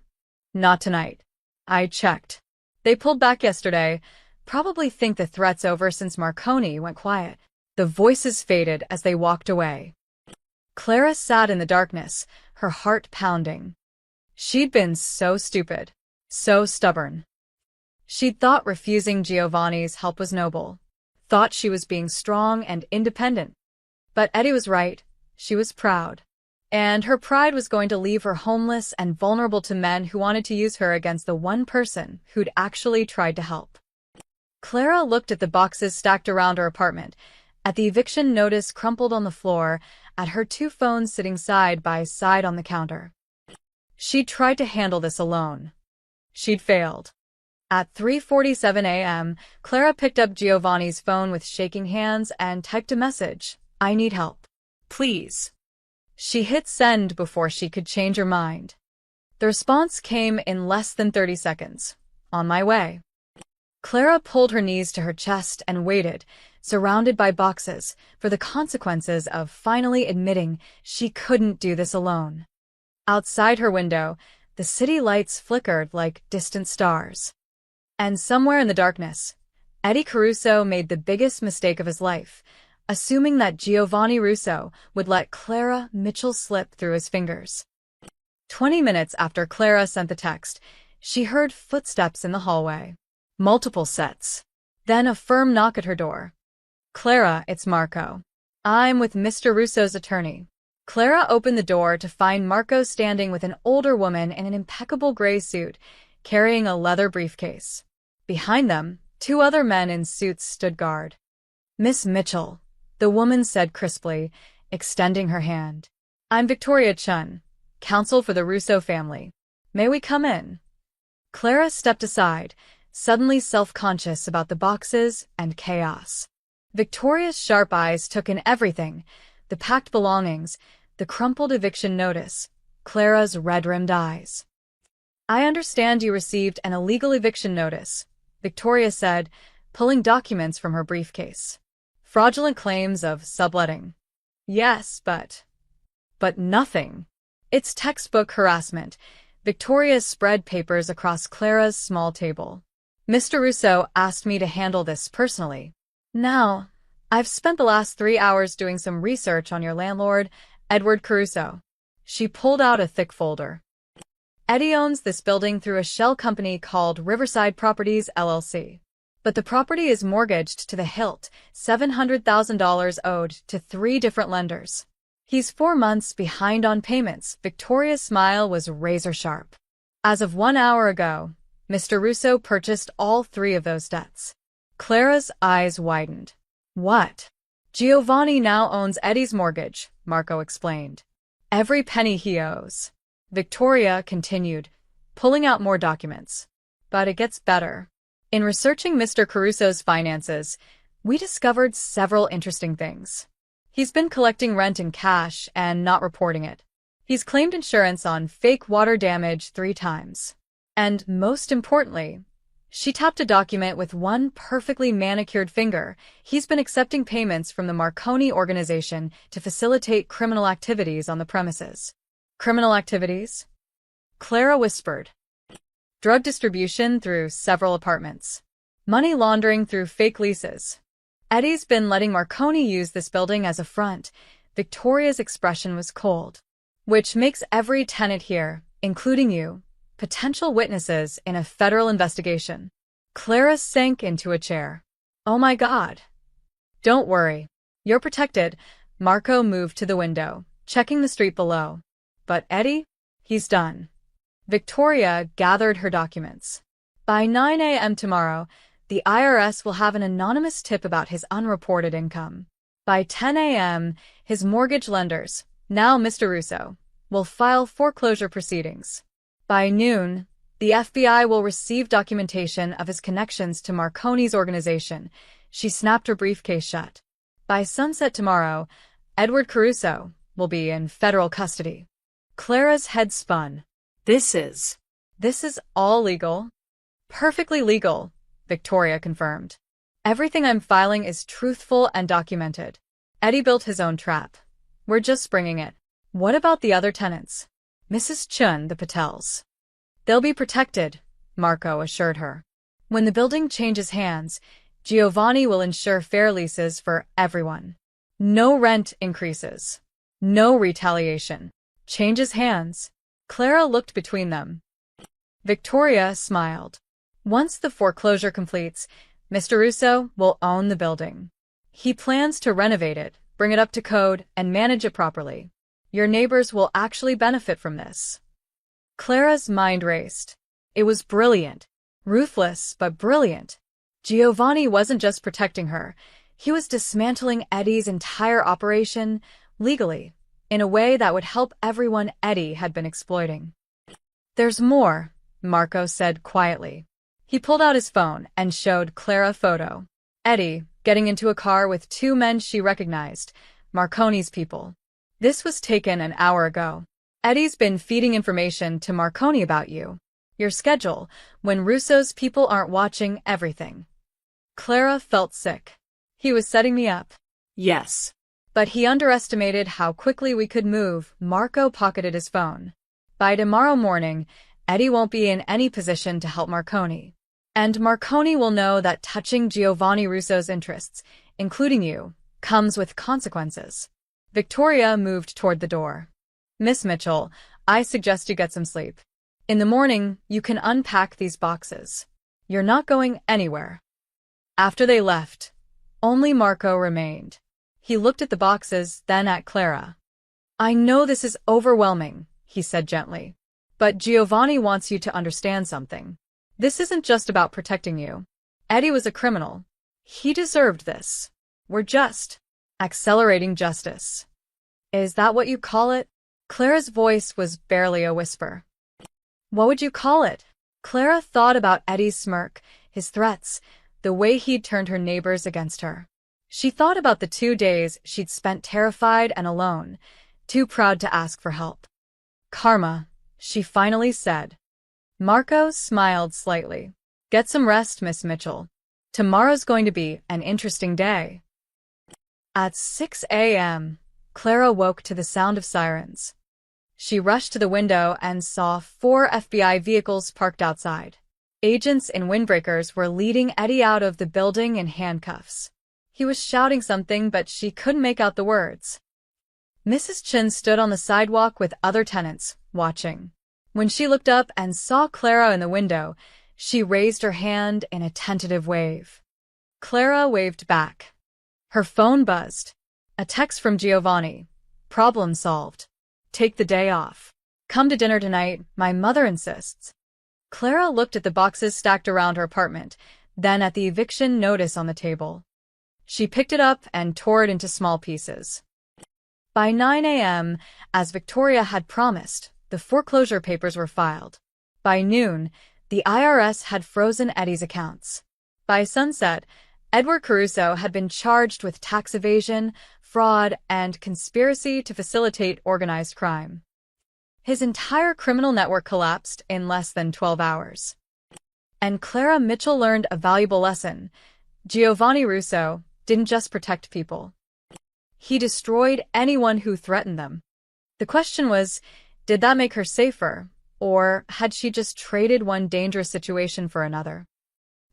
A: Not tonight. I checked. They pulled back yesterday. Probably think the threat's over since Marconi went quiet. The voices faded as they walked away. Clara sat in the darkness, her heart pounding. She'd been so stupid, so stubborn. She'd thought refusing Giovanni's help was noble, thought she was being strong and independent. But Eddie was right, she was proud. And her pride was going to leave her homeless and vulnerable to men who wanted to use her against the one person who'd actually tried to help. Clara looked at the boxes stacked around her apartment, at the eviction notice crumpled on the floor, at her 2 phones sitting side by side on the counter. She'd tried to handle this alone. She'd failed. At 3:47 a.m., Clara picked up Giovanni's phone with shaking hands and typed a message. I need help. Please. She hit send before she could change her mind. The response came in less than 30 seconds. On my way. Clara pulled her knees to her chest and waited, surrounded by boxes, for the consequences of finally admitting she couldn't do this alone. Outside her window, the city lights flickered like distant stars. And somewhere in the darkness, Eddie Caruso made the biggest mistake of his life, assuming that Giovanni Russo would let Clara Mitchell slip through his fingers. 20 minutes after Clara sent the text, she heard footsteps in the hallway. Multiple sets. Then a firm knock at her door. "Clara, it's Marco. I'm with Mr. Russo's attorney." Clara opened the door to find Marco standing with an older woman in an impeccable gray suit, carrying a leather briefcase. Behind them, two other men in suits stood guard. "Miss Mitchell," the woman said crisply, extending her hand. "I'm Victoria Chun, counsel for the Russo family. May we come in?" Clara stepped aside, suddenly self-conscious about the boxes and chaos. Victoria's sharp eyes took in everything: the packed belongings, the crumpled eviction notice, Clara's red-rimmed eyes. "I understand you received an illegal eviction notice," Victoria said, pulling documents from her briefcase. "Fraudulent claims of subletting." "Yes, but nothing. It's textbook harassment." Victoria spread papers across Clara's small table. "Mr. Russo asked me to handle this personally. Now, I've spent the last 3 hours doing some research on your landlord, Edward Caruso." She pulled out a thick folder. "Eddie owns this building through a shell company called Riverside Properties, LLC. But the property is mortgaged to the hilt, $700,000 owed to 3 different lenders. He's 4 months behind on payments." Victoria's smile was razor-sharp. "As of 1 hour ago, Mr. Russo purchased all 3 of those debts." Clara's eyes widened. "What?" "Giovanni now owns Eddie's mortgage," Marco explained. "Every penny he owes." Victoria continued, pulling out more documents. "But it gets better. In researching Mr. Caruso's finances, we discovered several interesting things. He's been collecting rent in cash and not reporting it. He's claimed insurance on fake water damage 3 times. And most importantly," she tapped a document with one perfectly manicured finger, "he's been accepting payments from the Marconi organization to facilitate criminal activities on the premises." "Criminal activities?" Clara whispered. "Drug distribution through several apartments. Money laundering through fake leases. Eddie's been letting Marconi use this building as a front." Victoria's expression was cold. "Which makes every tenant here, including you, potential witnesses in a federal investigation." Clara sank into a chair. "Oh my God." "Don't worry. You're protected." Marco moved to the window, checking the street below. "But Eddie? He's done." Victoria gathered her documents. "By 9 a.m. tomorrow, the IRS will have an anonymous tip about his unreported income. By 10 a.m., his mortgage lenders, now Mr. Russo, will file foreclosure proceedings. By noon, the FBI will receive documentation of his connections to Marconi's organization." She snapped her briefcase shut. "By sunset tomorrow, Edward Caruso will be in federal custody." Clara's head spun. This is all legal." "Perfectly legal," Victoria confirmed. "Everything I'm filing is truthful and documented. Eddie built his own trap. We're just springing it." "What about the other tenants? Mrs. Chun, the Patels?" "They'll be protected," Marco assured her. "When the building changes hands, Giovanni will ensure fair leases for everyone. No rent increases. No retaliation. Changes hands." Clara looked between them. Victoria smiled. "Once the foreclosure completes, Mr. Russo will own the building. He plans to renovate it, bring it up to code, and manage it properly. Your neighbors will actually benefit from this." Clara's mind raced. It was brilliant. Ruthless, but brilliant. Giovanni wasn't just protecting her. He was dismantling Eddie's entire operation, legally, in a way that would help everyone Eddie had been exploiting. "There's more," Marco said quietly. He pulled out his phone and showed Clara a photo. Eddie, getting into a car with 2 men she recognized, Marconi's people. "This was taken an hour ago. Eddie's been feeding information to Marconi about you. Your schedule, when Russo's people aren't watching everything." Clara felt sick. He was setting me up.
B: Yes.
A: But he underestimated how quickly we could move. Marco pocketed his phone. "By tomorrow morning, Eddie won't be in any position to help Marconi. And Marconi will know that touching Giovanni Russo's interests, including you, comes with consequences. Victoria moved toward the door. Miss Mitchell, I suggest you get some sleep. In the morning, you can unpack these boxes. You're not going anywhere. After they left, only Marco remained. He looked at the boxes, then at Clara. I know this is overwhelming, he said gently. But Giovanni wants you to understand something. This isn't just about protecting you. Eddie was a criminal. He deserved this. We're just accelerating justice. Is that what you call it? Clara's voice was barely a whisper. What would you call it? Clara thought about Eddie's smirk, his threats, the way he'd turned her neighbors against her. She thought about the 2 days she'd spent terrified and alone, too proud to ask for help. Karma, she finally said. Marco smiled slightly. Get some rest, Miss Mitchell. Tomorrow's going to be an interesting day. At 6 a.m., Clara woke to the sound of sirens. She rushed to the window and saw 4 FBI vehicles parked outside. Agents in windbreakers were leading Eddie out of the building in handcuffs. He was shouting something, but she couldn't make out the words. Mrs. Chin stood on the sidewalk with other tenants, watching. When she looked up and saw Clara in the window, she raised her hand in a tentative wave. Clara waved back. Her phone buzzed. A text from Giovanni. Problem solved. Take the day off. Come to dinner tonight, my mother insists. Clara looked at the boxes stacked around her apartment, then at the eviction notice on the table. She picked it up and tore it into small pieces. By 9 a.m., as Victoria had promised, the foreclosure papers were filed. By noon, the IRS had frozen Eddie's accounts. By sunset, Edward Caruso had been charged with tax evasion, fraud, and conspiracy to facilitate organized crime. His entire criminal network collapsed in less than 12 hours. And Clara Mitchell learned a valuable lesson. Giovanni Russo didn't just protect people. He destroyed anyone who threatened them. The question was, did that make her safer, or had she just traded one dangerous situation for another?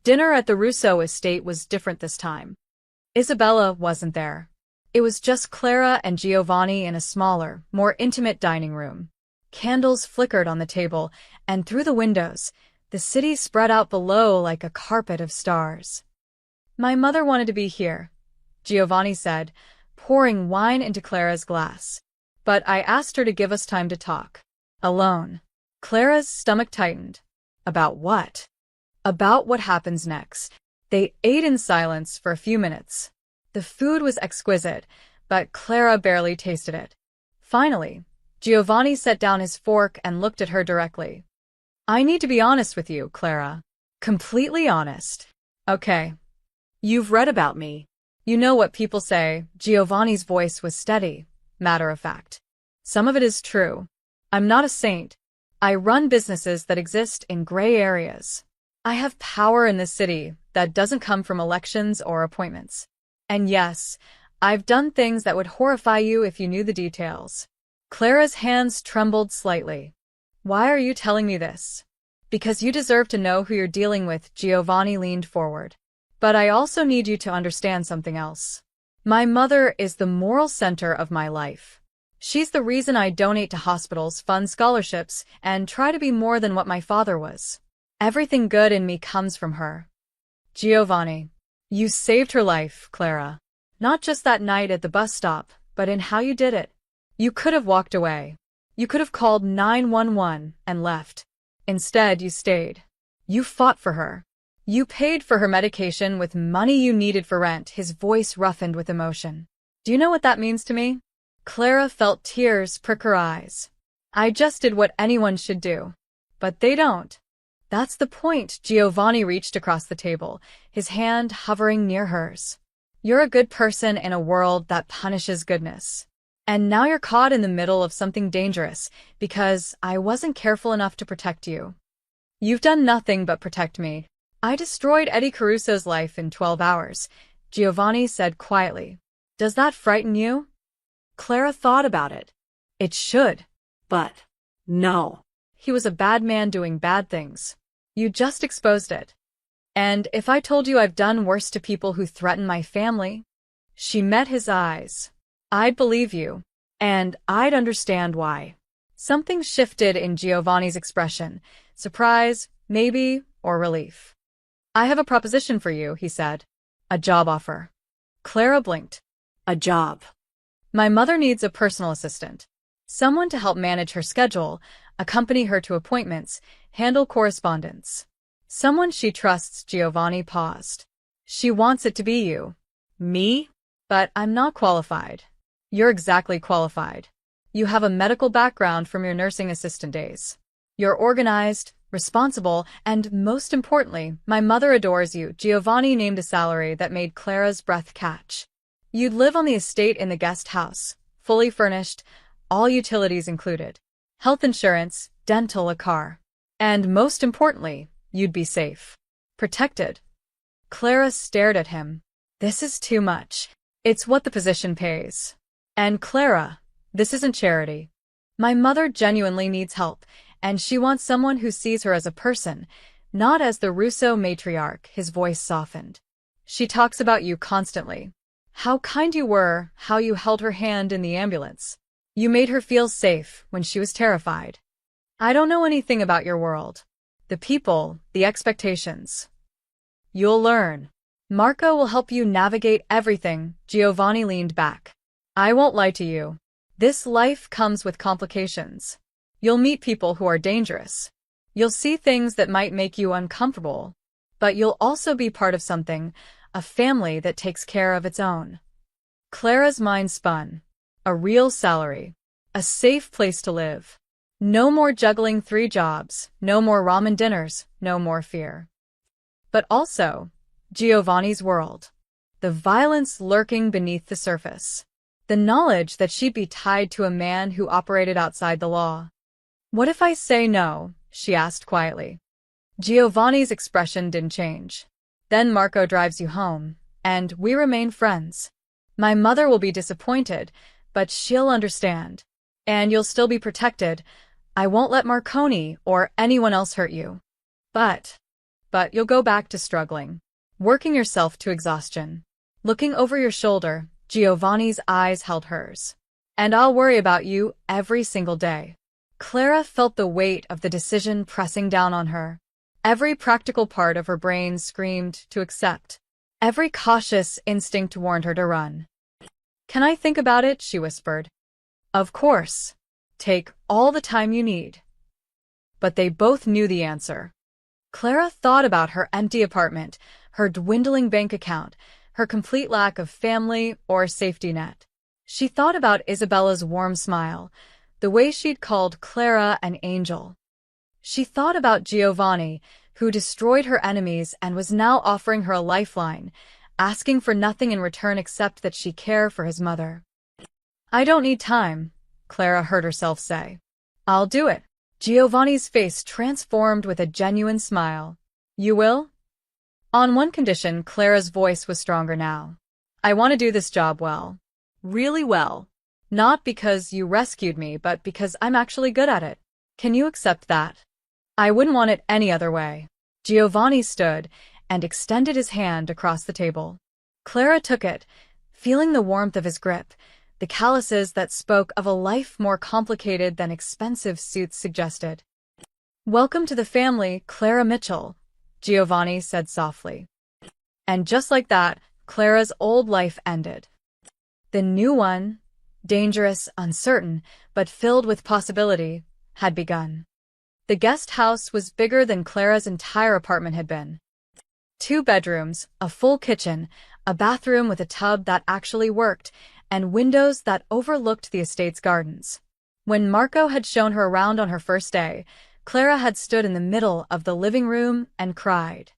A: Dinner at the Russo estate was different this time. Isabella wasn't there. It was just Clara and Giovanni in a smaller, more intimate dining room. Candles flickered on the table, and through the windows, the city spread out below like a carpet of stars. My mother wanted to be here, Giovanni said, pouring wine into Clara's glass. But I asked her to give us time to talk. Alone. Clara's stomach tightened. About what? About what happens next. They ate in silence for a few minutes. The food was exquisite, but Clara barely tasted it. Finally, Giovanni set down his fork and looked at her directly. I need to be honest with you, Clara. Completely honest. Okay. You've read about me. You know what people say. Giovanni's voice was steady, matter of fact. Some of it is true. I'm not a saint. I run businesses that exist in gray areas. I have power in this city that doesn't come from elections or appointments. And yes, I've done things that would horrify you if you knew the details. Clara's hands trembled slightly. Why are you telling me this? Because you deserve to know who you're dealing with, Giovanni leaned forward. But I also need you to understand something else. My mother is the moral center of my life. She's the reason I donate to hospitals, fund scholarships, and try to be more than what my father was. Everything good in me comes from her. Giovanni, you saved her life, Clara. Not just that night at the bus stop, but in how you did it. You could have walked away. You could have called 911 and left. Instead, you stayed. You fought for her. You paid for her medication with money you needed for rent, his voice roughened with emotion. Do you know what that means to me? Clara felt tears prick her eyes. I just did what anyone should do. But they don't. That's the point. Giovanni reached across the table, his hand hovering near hers. You're a good person in a world that punishes goodness. And now you're caught in the middle of something dangerous because I wasn't careful enough to protect you. You've done nothing but protect me. I destroyed Eddie Caruso's life in 12 hours, Giovanni said quietly. Does that frighten you? Clara thought about it. It should. But no. He was a bad man doing bad things. You just exposed it. And if I told you I've done worse to people who threaten my family, She met his eyes. I'd believe you. And I'd understand why. Something shifted in Giovanni's expression. Surprise, maybe, or relief. I have a proposition for you, he said. A job offer. Clara blinked.
B: A job.
A: My mother needs a personal assistant. Someone to help manage her schedule, accompany her to appointments, handle correspondence. Someone she trusts. Giovanni paused. She wants it to be you. Me? But I'm not qualified. You're exactly qualified. You have a medical background from your nursing assistant days. You're organized, responsible, and most importantly, my mother adores you. Giovanni named a salary that made Clara's breath catch. You'd live on the estate in the guest house, fully furnished, all utilities included. Health insurance, dental, a car. And most importantly, you'd be safe. Protected. Clara stared at him. This is too much. It's what the position pays. And Clara, this isn't charity. My mother genuinely needs help, and she wants someone who sees her as a person, not as the Russo matriarch. His voice softened. She talks about you constantly. How kind you were, how you held her hand in the ambulance. You made her feel safe when she was terrified. I don't know anything about your world. The people, the expectations. You'll learn. Marco will help you navigate everything. Giovanni leaned back. I won't lie to you. This life comes with complications. You'll meet people who are dangerous. You'll see things that might make you uncomfortable. But you'll also be part of something, a family that takes care of its own. Clara's mind spun. A real salary. A safe place to live. No more juggling 3 jobs, no more ramen dinners, no more fear. But also, Giovanni's world. The violence lurking beneath the surface. The knowledge that she'd be tied to a man who operated outside the law. What if I say no? She asked quietly. Giovanni's expression didn't change. Then Marco drives you home, and we remain friends. My mother will be disappointed, but she'll understand. And you'll still be protected. I won't let Marconi or anyone else hurt you. But you'll go back to struggling. Working yourself to exhaustion. Looking over your shoulder, Giovanni's eyes held hers. And I'll worry about you every single day. Clara felt the weight of the decision pressing down on her. Every practical part of her brain screamed to accept. Every cautious instinct warned her to run. Can I think about it? She whispered. Of course. Take all the time you need. But they both knew the answer. Clara thought about her empty apartment, her dwindling bank account, her complete lack of family or safety net. She thought about Isabella's warm smile, the way she'd called Clara an angel. She thought about Giovanni, who destroyed her enemies and was now offering her a lifeline, asking for nothing in return except that she care for his mother. I don't need time, Clara heard herself say. I'll do it. Giovanni's face transformed with a genuine smile. You will? On one condition. Clara's voice was stronger now. I want to do this job well. Really well. Not because you rescued me, but because I'm actually good at it. Can you accept that? I wouldn't want it any other way. Giovanni stood and extended his hand across the table. Clara took it, feeling the warmth of his grip, the calluses that spoke of a life more complicated than expensive suits suggested. Welcome to the family, Clara Mitchell, Giovanni said softly. And just like that, Clara's old life ended. The new one, dangerous, uncertain, but filled with possibility, had begun. The guest house was bigger than Clara's entire apartment had been. 2 bedrooms, a full kitchen, a bathroom with a tub that actually worked, and windows that overlooked the estate's gardens. When Marco had shown her around on her first day, Clara had stood in the middle of the living room and cried.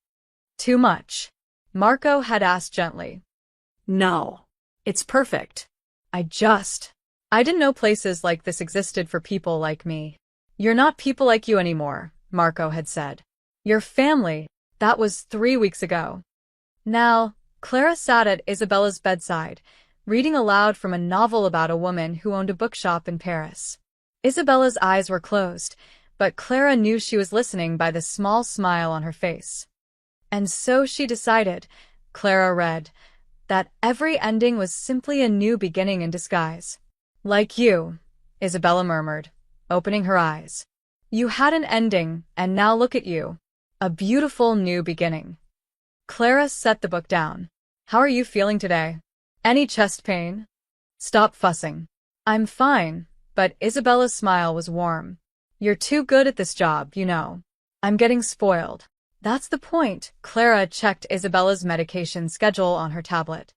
A: Too much? Marco had asked gently.
B: No. It's perfect.
A: I didn't know places like this existed for people like me. You're not people like you anymore, Marco had said. Your family, that was 3 weeks ago. Now, Clara sat at Isabella's bedside, reading aloud from a novel about a woman who owned a bookshop in Paris. Isabella's eyes were closed, but Clara knew she was listening by the small smile on her face. And so she decided, Clara read, that every ending was simply a new beginning in disguise. Like you, Isabella murmured, opening her eyes. You had an ending, and now look at you. A beautiful new beginning. Clara set the book down. How are you feeling today? Any chest pain? Stop fussing. I'm fine, but Isabella's smile was warm. You're too good at this job, you know. I'm getting spoiled. That's the point. Clara checked Isabella's medication schedule on her tablet.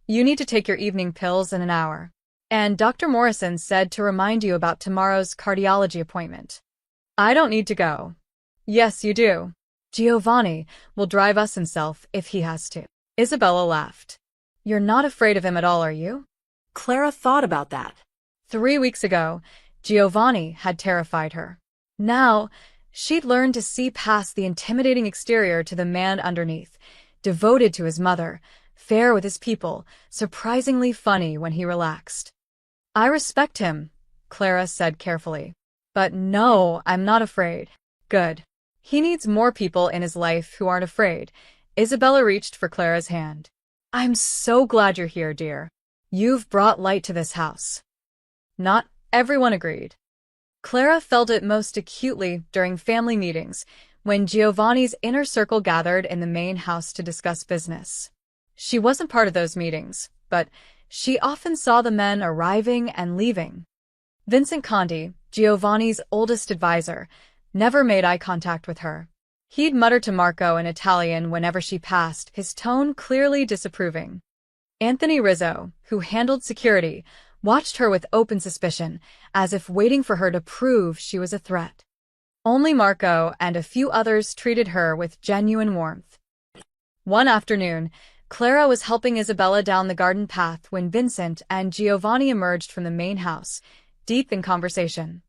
A: You need to take your evening pills in an hour. And Dr. Morrison said to remind you about tomorrow's cardiology appointment. I don't need to go. Yes, you do. Giovanni will drive us himself if he has to. Isabella laughed. You're not afraid of him at all, are you?
B: Clara thought about that.
A: 3 weeks ago, Giovanni had terrified her. Now, she'd learned to see past the intimidating exterior to the man underneath, devoted to his mother, fair with his people, surprisingly funny when he relaxed. I respect him, Clara said carefully. But no, I'm not afraid. Good. He needs more people in his life who aren't afraid. Isabella reached for Clara's hand. I'm so glad you're here, dear. You've brought light to this house. Not everyone agreed. Clara felt it most acutely during family meetings, when Giovanni's inner circle gathered in the main house to discuss business. She wasn't part of those meetings, but she often saw the men arriving and leaving. Vincent Conti, Giovanni's oldest advisor, never made eye contact with her. He'd mutter to Marco in Italian whenever she passed, his tone clearly disapproving. Anthony Rizzo, who handled security, watched her with open suspicion, as if waiting for her to prove she was a threat. Only Marco and a few others treated her with genuine warmth. One afternoon, Clara was helping Isabella down the garden path when Vincent and Giovanni emerged from the main house, deep in conversation.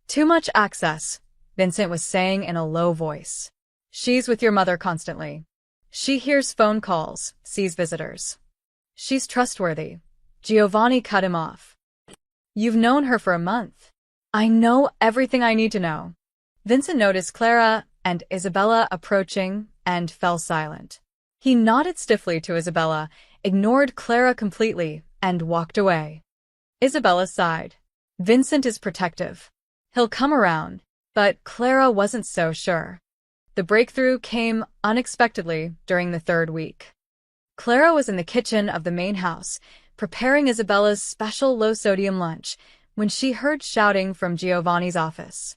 A: Too much access, Vincent was saying in a low voice. She's with your mother constantly. She hears phone calls, sees visitors. She's trustworthy. Giovanni cut him off. You've known her for a month. I know everything I need to know. Vincent noticed Clara and Isabella approaching and fell silent. He nodded stiffly to Isabella, ignored Clara completely, and walked away. Isabella sighed. Vincent is protective. He'll come around. But Clara wasn't so sure. The breakthrough came unexpectedly during the 3rd week. Clara was in the kitchen of the main house, preparing Isabella's special low-sodium lunch, when she heard shouting from Giovanni's office.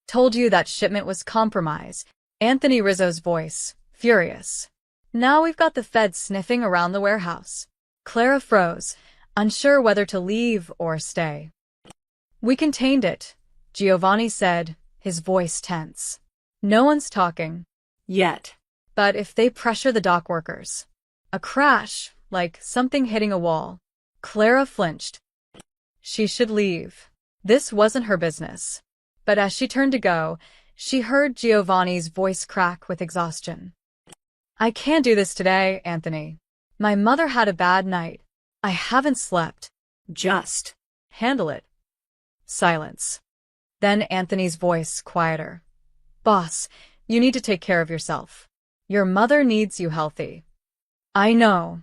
A: Told you that shipment was compromised, Anthony Rizzo's voice, furious. Now we've got the feds sniffing around the warehouse. Clara froze, unsure whether to leave or stay. We contained it, Giovanni said, his voice tense. No one's talking.
B: Yet.
A: But if they pressure the dock workers. A crash, like something hitting a wall. Clara flinched. She should leave. This wasn't her business. But as she turned to go, she heard Giovanni's voice crack with exhaustion. I can't do this today, Anthony. My mother had a bad night. I haven't slept.
B: Just.
A: Handle it. Silence. Then Anthony's voice quieter. Boss, you need to take care of yourself. Your mother needs you healthy. I know.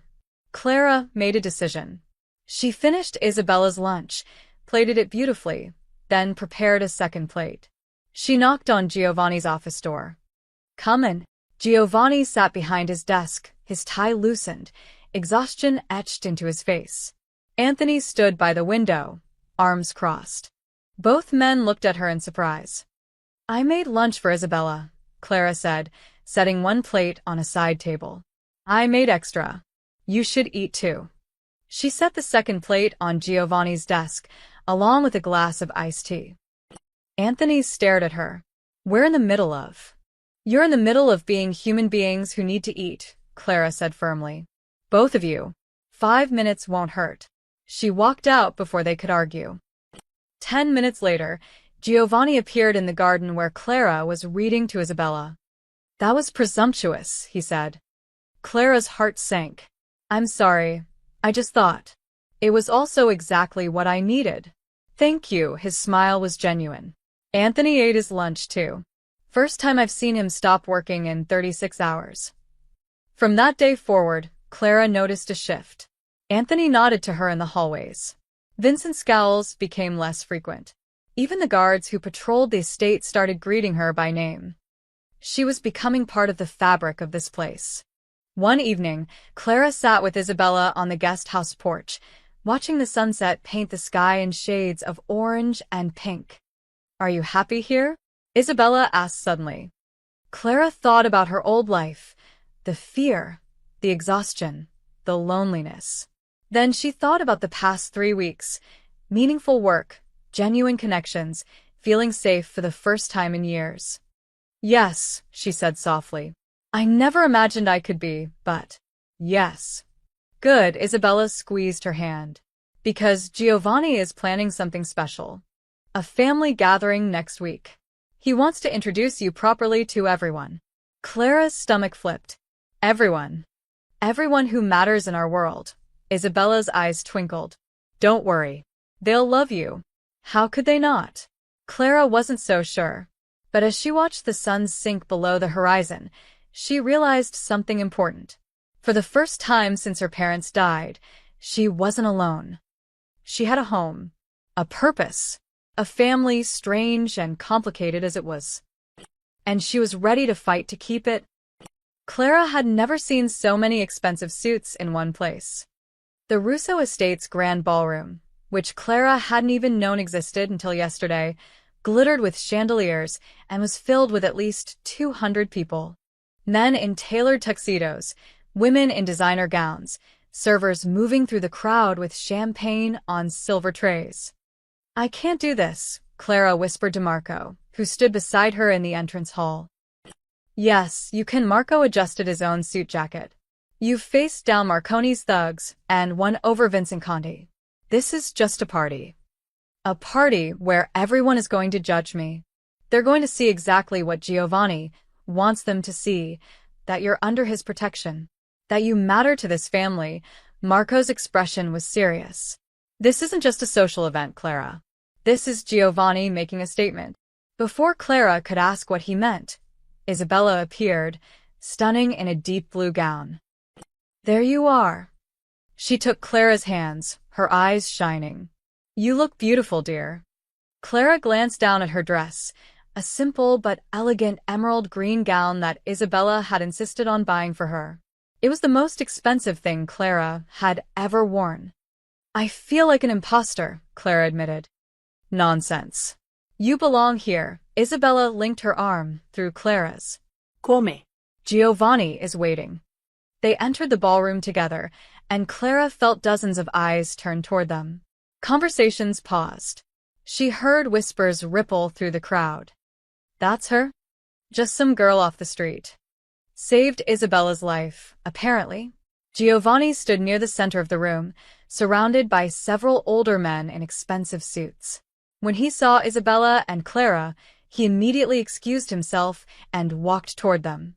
A: Clara made a decision. She finished Isabella's lunch, plated it beautifully, then prepared a second plate. She knocked on Giovanni's office door. Come in. Giovanni sat behind his desk, his tie loosened, exhaustion etched into his face. Anthony stood by the window, arms crossed. Both men looked at her in surprise. I made lunch for Isabella, Clara said, setting one plate on a side table. I made extra. You should eat too. She set the second plate on Giovanni's desk, along with a glass of iced tea. Anthony stared at her. We're in the middle of. You're in the middle of being human beings who need to eat, Clara said firmly. Both of you. 5 minutes won't hurt. She walked out before they could argue. 10 minutes later, Giovanni appeared in the garden where Clara was reading to Isabella. That was presumptuous, he said. Clara's heart sank. I'm sorry. I just thought. It was also exactly what I needed. Thank you, his smile was genuine. Anthony ate his lunch too. First time I've seen him stop working in 36 hours. From that day forward, Clara noticed a shift. Anthony nodded to her in the hallways. Vincent's scowls became less frequent. Even the guards who patrolled the estate started greeting her by name. She was becoming part of the fabric of this place. One evening, Clara sat with Isabella on the guest house porch, watching the sunset paint the sky in shades of orange and pink. "Are you happy here?" Isabella asked suddenly. Clara thought about her old life, the fear, the exhaustion, the loneliness. Then she thought about the past 3 weeks, meaningful work, genuine connections, feeling safe for the first time in years. "Yes," she said softly. "I never imagined I could be, but yes." "Good," Isabella squeezed her hand. "Because Giovanni is planning something special. A family gathering next week. He wants to introduce you properly to everyone." Clara's stomach flipped. Everyone. Everyone who matters in our world. Isabella's eyes twinkled. "Don't worry. They'll love you." How could they not? Clara wasn't so sure. But as she watched the sun sink below the horizon, she realized something important. For the first time since her parents died, she wasn't alone. She had a home, a purpose, a family strange and complicated as it was. And she was ready to fight to keep it. Clara had never seen so many expensive suits in one place. The Russo Estate's grand ballroom, which Clara hadn't even known existed until yesterday, glittered with chandeliers and was filled with at least 200 people. Men in tailored tuxedos, women in designer gowns, servers moving through the crowd with champagne on silver trays. "I can't do this," Clara whispered to Marco, who stood beside her in the entrance hall. "Yes, you can." Marco adjusted his own suit jacket. "You've faced down Marconi's thugs and won over Vincent Conti. This is just a party. A party where everyone is going to judge me. They're going to see exactly what Giovanni wants them to see, that you're under his protection, that you matter to this family." Marco's expression was serious. "This isn't just a social event, Clara. This is Giovanni making a statement." Before Clara could ask what he meant, Isabella appeared, stunning in a deep blue gown. "There you are." She took Clara's hands, her eyes shining. "You look beautiful, dear." Clara glanced down at her dress, a simple but elegant emerald green gown that Isabella had insisted on buying for her. It was the most expensive thing Clara had ever worn. "I feel like an imposter," Clara admitted. "Nonsense. You belong here." Isabella linked her arm through Clara's.
B: Come.
A: "Giovanni is waiting." They entered the ballroom together, and Clara felt dozens of eyes turn toward them. Conversations paused. She heard whispers ripple through the crowd. "That's her? Just some girl off the street. Saved Isabella's life, apparently." Giovanni stood near the center of the room, surrounded by several older men in expensive suits. When he saw Isabella and Clara, he immediately excused himself and walked toward them.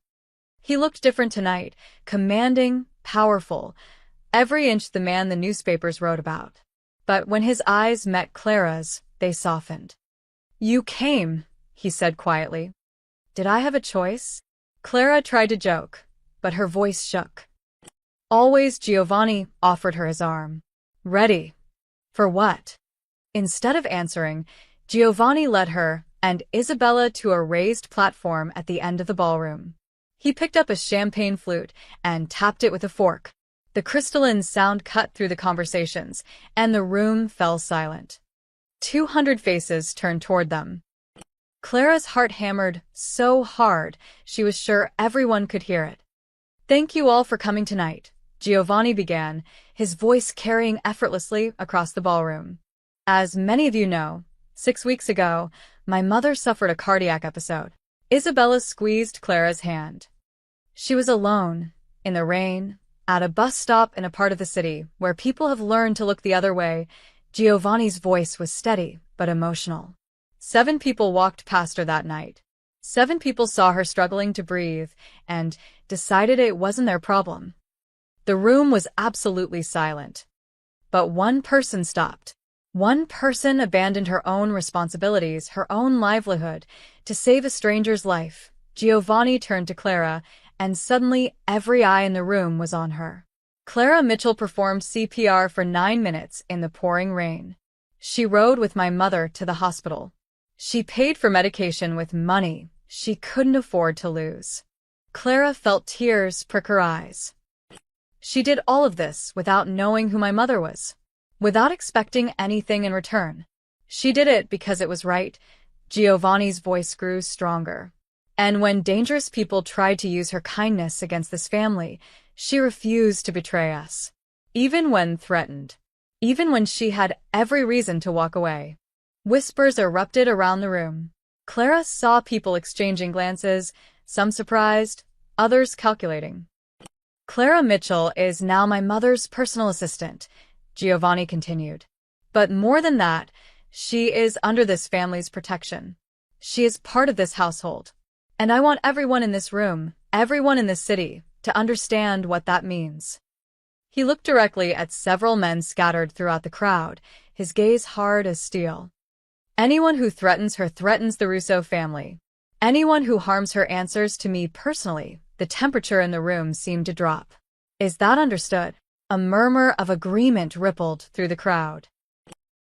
A: He looked different tonight, commanding, powerful, every inch the man the newspapers wrote about. But when his eyes met Clara's, they softened. "You came," he said quietly. "Did I have a choice?" Clara tried to joke, but her voice shook. Always Giovanni offered her his arm. "Ready? For what?" Instead of answering, Giovanni led her and Isabella to a raised platform at the end of the ballroom. He picked up a champagne flute and tapped it with a fork. The crystalline sound cut through the conversations, and the room fell silent. 200 faces turned toward them. Clara's heart hammered so hard she was sure everyone could hear it. "Thank you all for coming tonight," Giovanni began, his voice carrying effortlessly across the ballroom. "As many of you know, 6 weeks ago, my mother suffered a cardiac episode." Isabella squeezed Clara's hand. She was alone, in the rain, at a bus stop in a part of the city where people have learned to look the other way. Giovanni's voice was steady but emotional. 7 people walked past her that night. 7 people saw her struggling to breathe and decided it wasn't their problem. The room was absolutely silent. But one person stopped. One person abandoned her own responsibilities, her own livelihood, to save a stranger's life. Giovanni turned to Clara, and suddenly every eye in the room was on her. Clara Mitchell performed CPR for 9 minutes in the pouring rain. She rode with my mother to the hospital. She paid for medication with money she couldn't afford to lose. Clara felt tears prick her eyes. She did all of this without knowing who my mother was, without expecting anything in return. She did it because it was right. Giovanni's voice grew stronger. And when dangerous people tried to use her kindness against this family, she refused to betray us. Even when threatened. Even when she had every reason to walk away. Whispers erupted around the room. Clara saw people exchanging glances, some surprised, others calculating. Clara Mitchell is now my mother's personal assistant, Giovanni continued. But more than that, she is under this family's protection. She is part of this household. And I want everyone in this room, everyone in this city, to understand what that means. He looked directly at several men scattered throughout the crowd, his gaze hard as steel. Anyone who threatens her threatens the Russo family. Anyone who harms her answers to me personally. The temperature in the room seemed to drop. Is that understood? A murmur of agreement rippled through the crowd.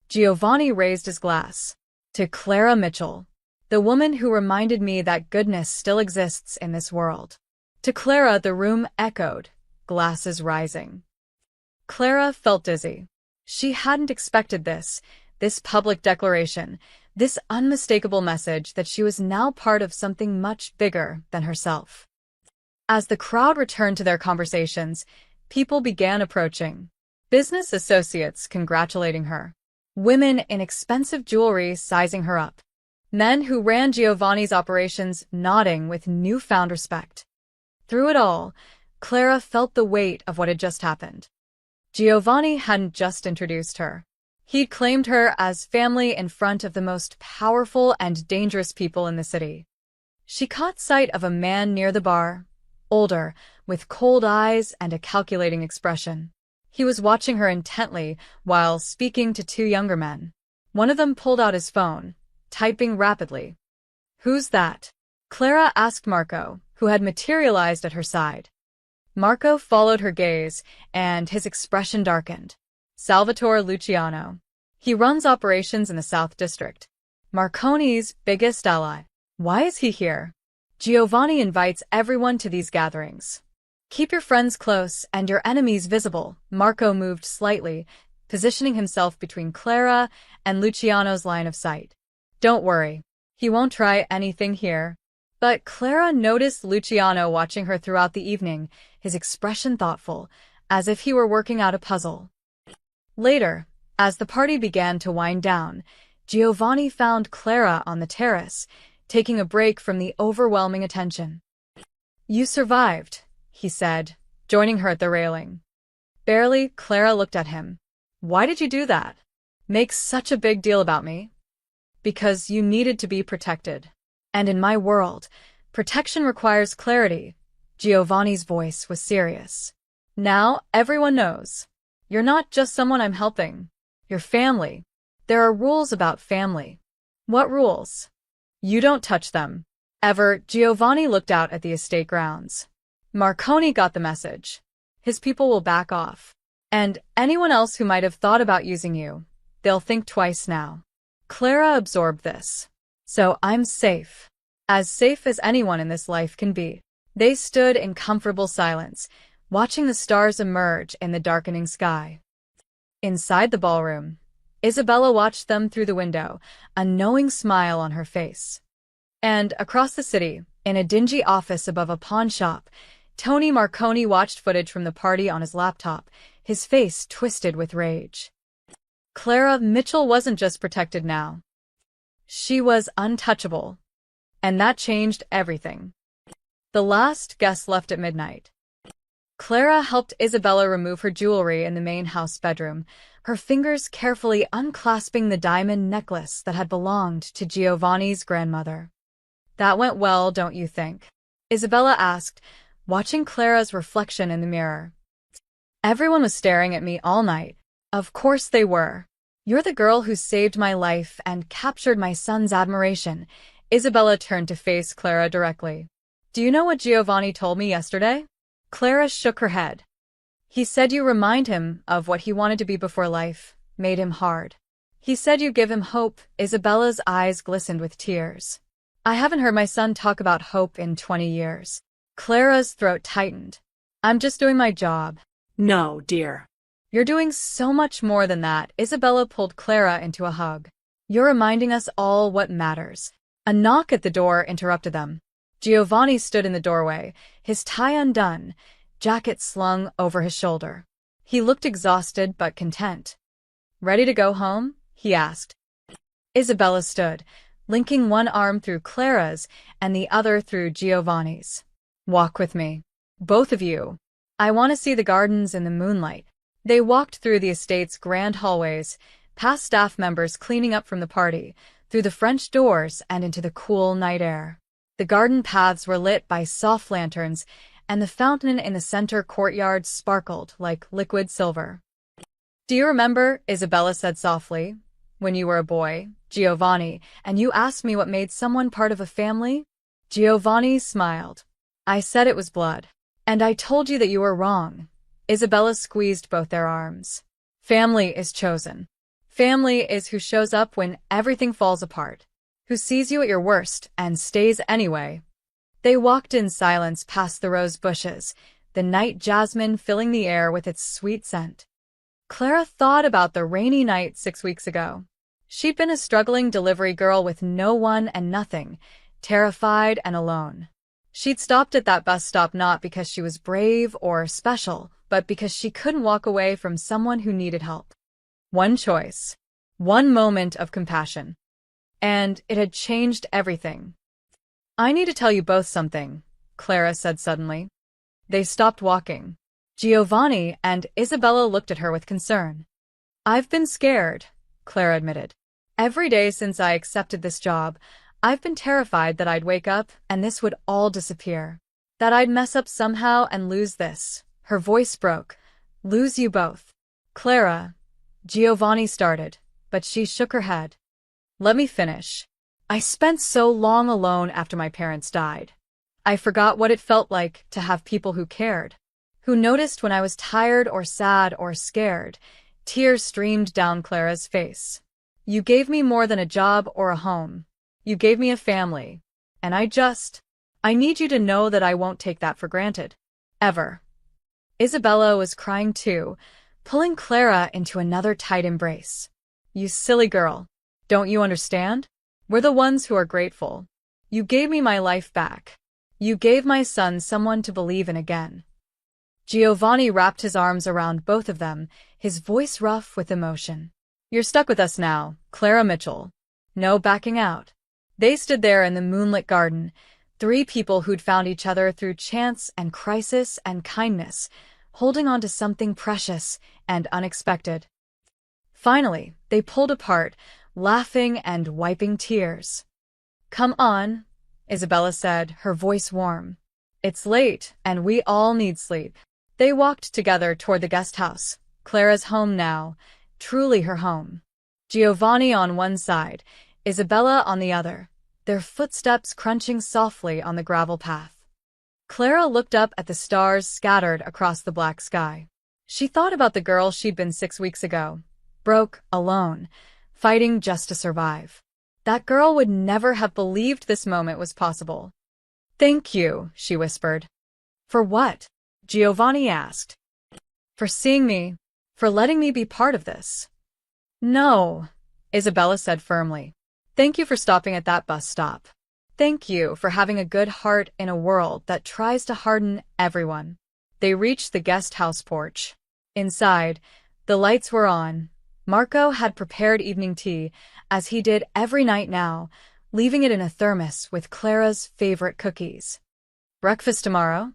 A: Giovanni raised his glass. To Clara Mitchell, the woman who reminded me that goodness still exists in this world. To Clara, the room echoed, glasses rising. Clara felt dizzy. She hadn't expected this public declaration, this unmistakable message that she was now part of something much bigger than herself. As the crowd returned to their conversations, people began approaching. Business associates congratulating her. Women in expensive jewelry sizing her up. Men who ran Giovanni's operations nodding with newfound respect. Through it all, Clara felt the weight of what had just happened. Giovanni hadn't just introduced her. He'd claimed her as family in front of the most powerful and dangerous people in the city. She caught sight of a man near the bar, older, with cold eyes and a calculating expression. He was watching her intently while speaking to two younger men. One of them pulled out his phone, typing rapidly. "Who's that?" Clara asked Marco, who had materialized at her side. Marco followed her gaze, and his expression darkened. Salvatore Luciano. He runs operations in the South District. Marconi's biggest ally. Why is he here? Giovanni invites everyone to these gatherings. Keep your friends close and your enemies visible. Marco moved slightly, positioning himself between Clara and Luciano's line of sight. Don't worry. He won't try anything here. But Clara noticed Luciano watching her throughout the evening, his expression thoughtful, as if he were working out a puzzle. Later, as the party began to wind down, Giovanni found Clara on the terrace, taking a break from the overwhelming attention. "You survived," he said, joining her at the railing. Barely, Clara looked at him. "Why did you do that? Make such a big deal about me?" "Because you needed to be protected. And in my world, protection requires clarity." Giovanni's voice was serious. "Now everyone knows. You're not just someone I'm helping. You're family. There are rules about family." "What rules?" "You don't touch them. Ever." Giovanni looked out at the estate grounds. "Marconi got the message. His people will back off. And anyone else who might have thought about using you, they'll think twice now." Clara absorbed this. "So I'm safe. As safe as anyone in this life can be." They stood in comfortable silence, watching the stars emerge in the darkening sky. Inside the ballroom, Isabella watched them through the window, a knowing smile on her face. And across the city, in a dingy office above a pawn shop, Tony Marconi watched footage from the party on his laptop, his face twisted with rage. Clara Mitchell wasn't just protected now. She was untouchable. And that changed everything. The last guest left at midnight. Clara helped Isabella remove her jewelry in the main house bedroom, her fingers carefully unclasping the diamond necklace that had belonged to Giovanni's grandmother. "That went well, don't you think?" Isabella asked, watching Clara's reflection in the mirror. "Everyone was staring at me all night." "Of course they were. You're the girl who saved my life and captured my son's admiration." Isabella turned to face Clara directly. "Do you know what Giovanni told me yesterday?" Clara shook her head. He said you remind him of what he wanted to be before life made him hard. He said you give him hope. Isabella's eyes glistened with tears. I haven't heard my son talk about hope in 20 years. Clara's throat tightened. I'm just doing my job.
B: No, dear.
A: You're doing so much more than that. Isabella pulled Clara into a hug. You're reminding us all what matters. A knock at the door interrupted them. Giovanni stood in the doorway, his tie undone, jacket slung over his shoulder. He looked exhausted but content. Ready to go home? He asked. Isabella stood, linking one arm through Clara's and the other through Giovanni's. Walk with me. Both of you. I want to see the gardens in the moonlight. They walked through the estate's grand hallways, past staff members cleaning up from the party, through the French doors and into the cool night air. The garden paths were lit by soft lanterns, and the fountain in the center courtyard sparkled like liquid silver. Do you remember, Isabella said softly, when you were a boy, Giovanni, and you asked me what made someone part of a family? Giovanni smiled. I said it was blood. And I told you that you were wrong. Isabella squeezed both their arms. Family is chosen. Family is who shows up when everything falls apart, who sees you at your worst and stays anyway. They walked in silence past the rose bushes, the night jasmine filling the air with its sweet scent. Clara thought about the rainy night 6 weeks ago. She'd been a struggling delivery girl with no one and nothing, terrified and alone. She'd stopped at that bus stop not because she was brave or special, but because she couldn't walk away from someone who needed help. One choice. One moment of compassion. And it had changed everything. I need to tell you both something, Clara said suddenly. They stopped walking. Giovanni and Isabella looked at her with concern. I've been scared, Clara admitted. Every day since I accepted this job, I've been terrified that I'd wake up and this would all disappear. That I'd mess up somehow and lose this. Her voice broke. Lose you both. Clara, Giovanni started, but she shook her head. Let me finish. I spent so long alone after my parents died. I forgot what it felt like to have people who cared, who noticed when I was tired or sad or scared. Tears streamed down Clara's face. You gave me more than a job or a home. You gave me a family. And I need you to know that I won't take that for granted. Ever. Isabella was crying too, pulling Clara into another tight embrace. You silly girl. Don't you understand? We're the ones who are grateful. You gave me my life back. You gave my son someone to believe in again. Giovanni wrapped his arms around both of them, his voice rough with emotion. You're stuck with us now, Clara Mitchell. No backing out. They stood there in the moonlit garden, 3 people who'd found each other through chance and crisis and kindness, holding on to something precious and unexpected. Finally, they pulled apart, laughing and wiping tears. Come on, Isabella said, her voice warm. It's late, and we all need sleep. They walked together toward the guest house, Clara's home now, truly her home. Giovanni on one side, Isabella on the other, their footsteps crunching softly on the gravel path. Clara looked up at the stars scattered across the black sky. She thought about the girl she'd been 6 weeks ago, broke, alone, fighting just to survive. That girl would never have believed this moment was possible. Thank you, she whispered. For what? Giovanni asked. For seeing me, for letting me be part of this. No, Isabella said firmly. Thank you for stopping at that bus stop. Thank you for having a good heart in a world that tries to harden everyone. They reached the guest house porch. Inside, the lights were on. Marco had prepared evening tea, as he did every night now, leaving it in a thermos with Clara's favorite cookies. Breakfast tomorrow?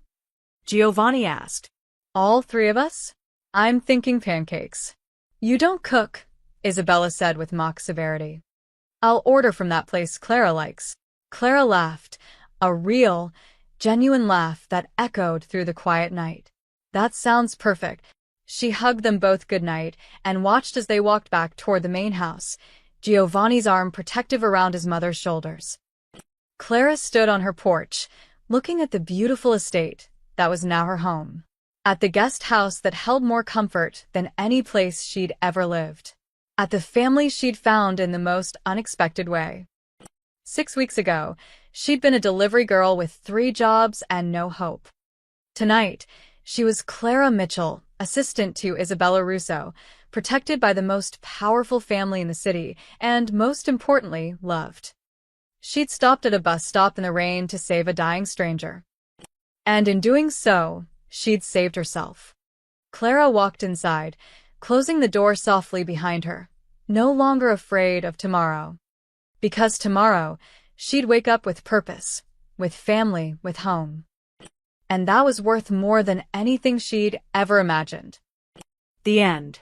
A: Giovanni asked. All 3 of us? I'm thinking pancakes. You don't cook, Isabella said with mock severity. I'll order from that place Clara likes. Clara laughed, a real, genuine laugh that echoed through the quiet night. That sounds perfect. She hugged them both goodnight and watched as they walked back toward the main house, Giovanni's arm protective around his mother's shoulders. Clara stood on her porch, looking at the beautiful estate that was now her home. At the guest house that held more comfort than any place she'd ever lived. At the family she'd found in the most unexpected way. 6 weeks ago, she'd been a delivery girl with 3 jobs and no hope. Tonight, she was Clara Mitchell, assistant to Isabella Russo, protected by the most powerful family in the city, and most importantly, loved. She'd stopped at a bus stop in the rain to save a dying stranger. And in doing so, she'd saved herself. Clara walked inside, closing the door softly behind her, no longer afraid of tomorrow. Because tomorrow, she'd wake up with purpose, with family, with home. And that was worth more than anything she'd ever imagined.
B: The end.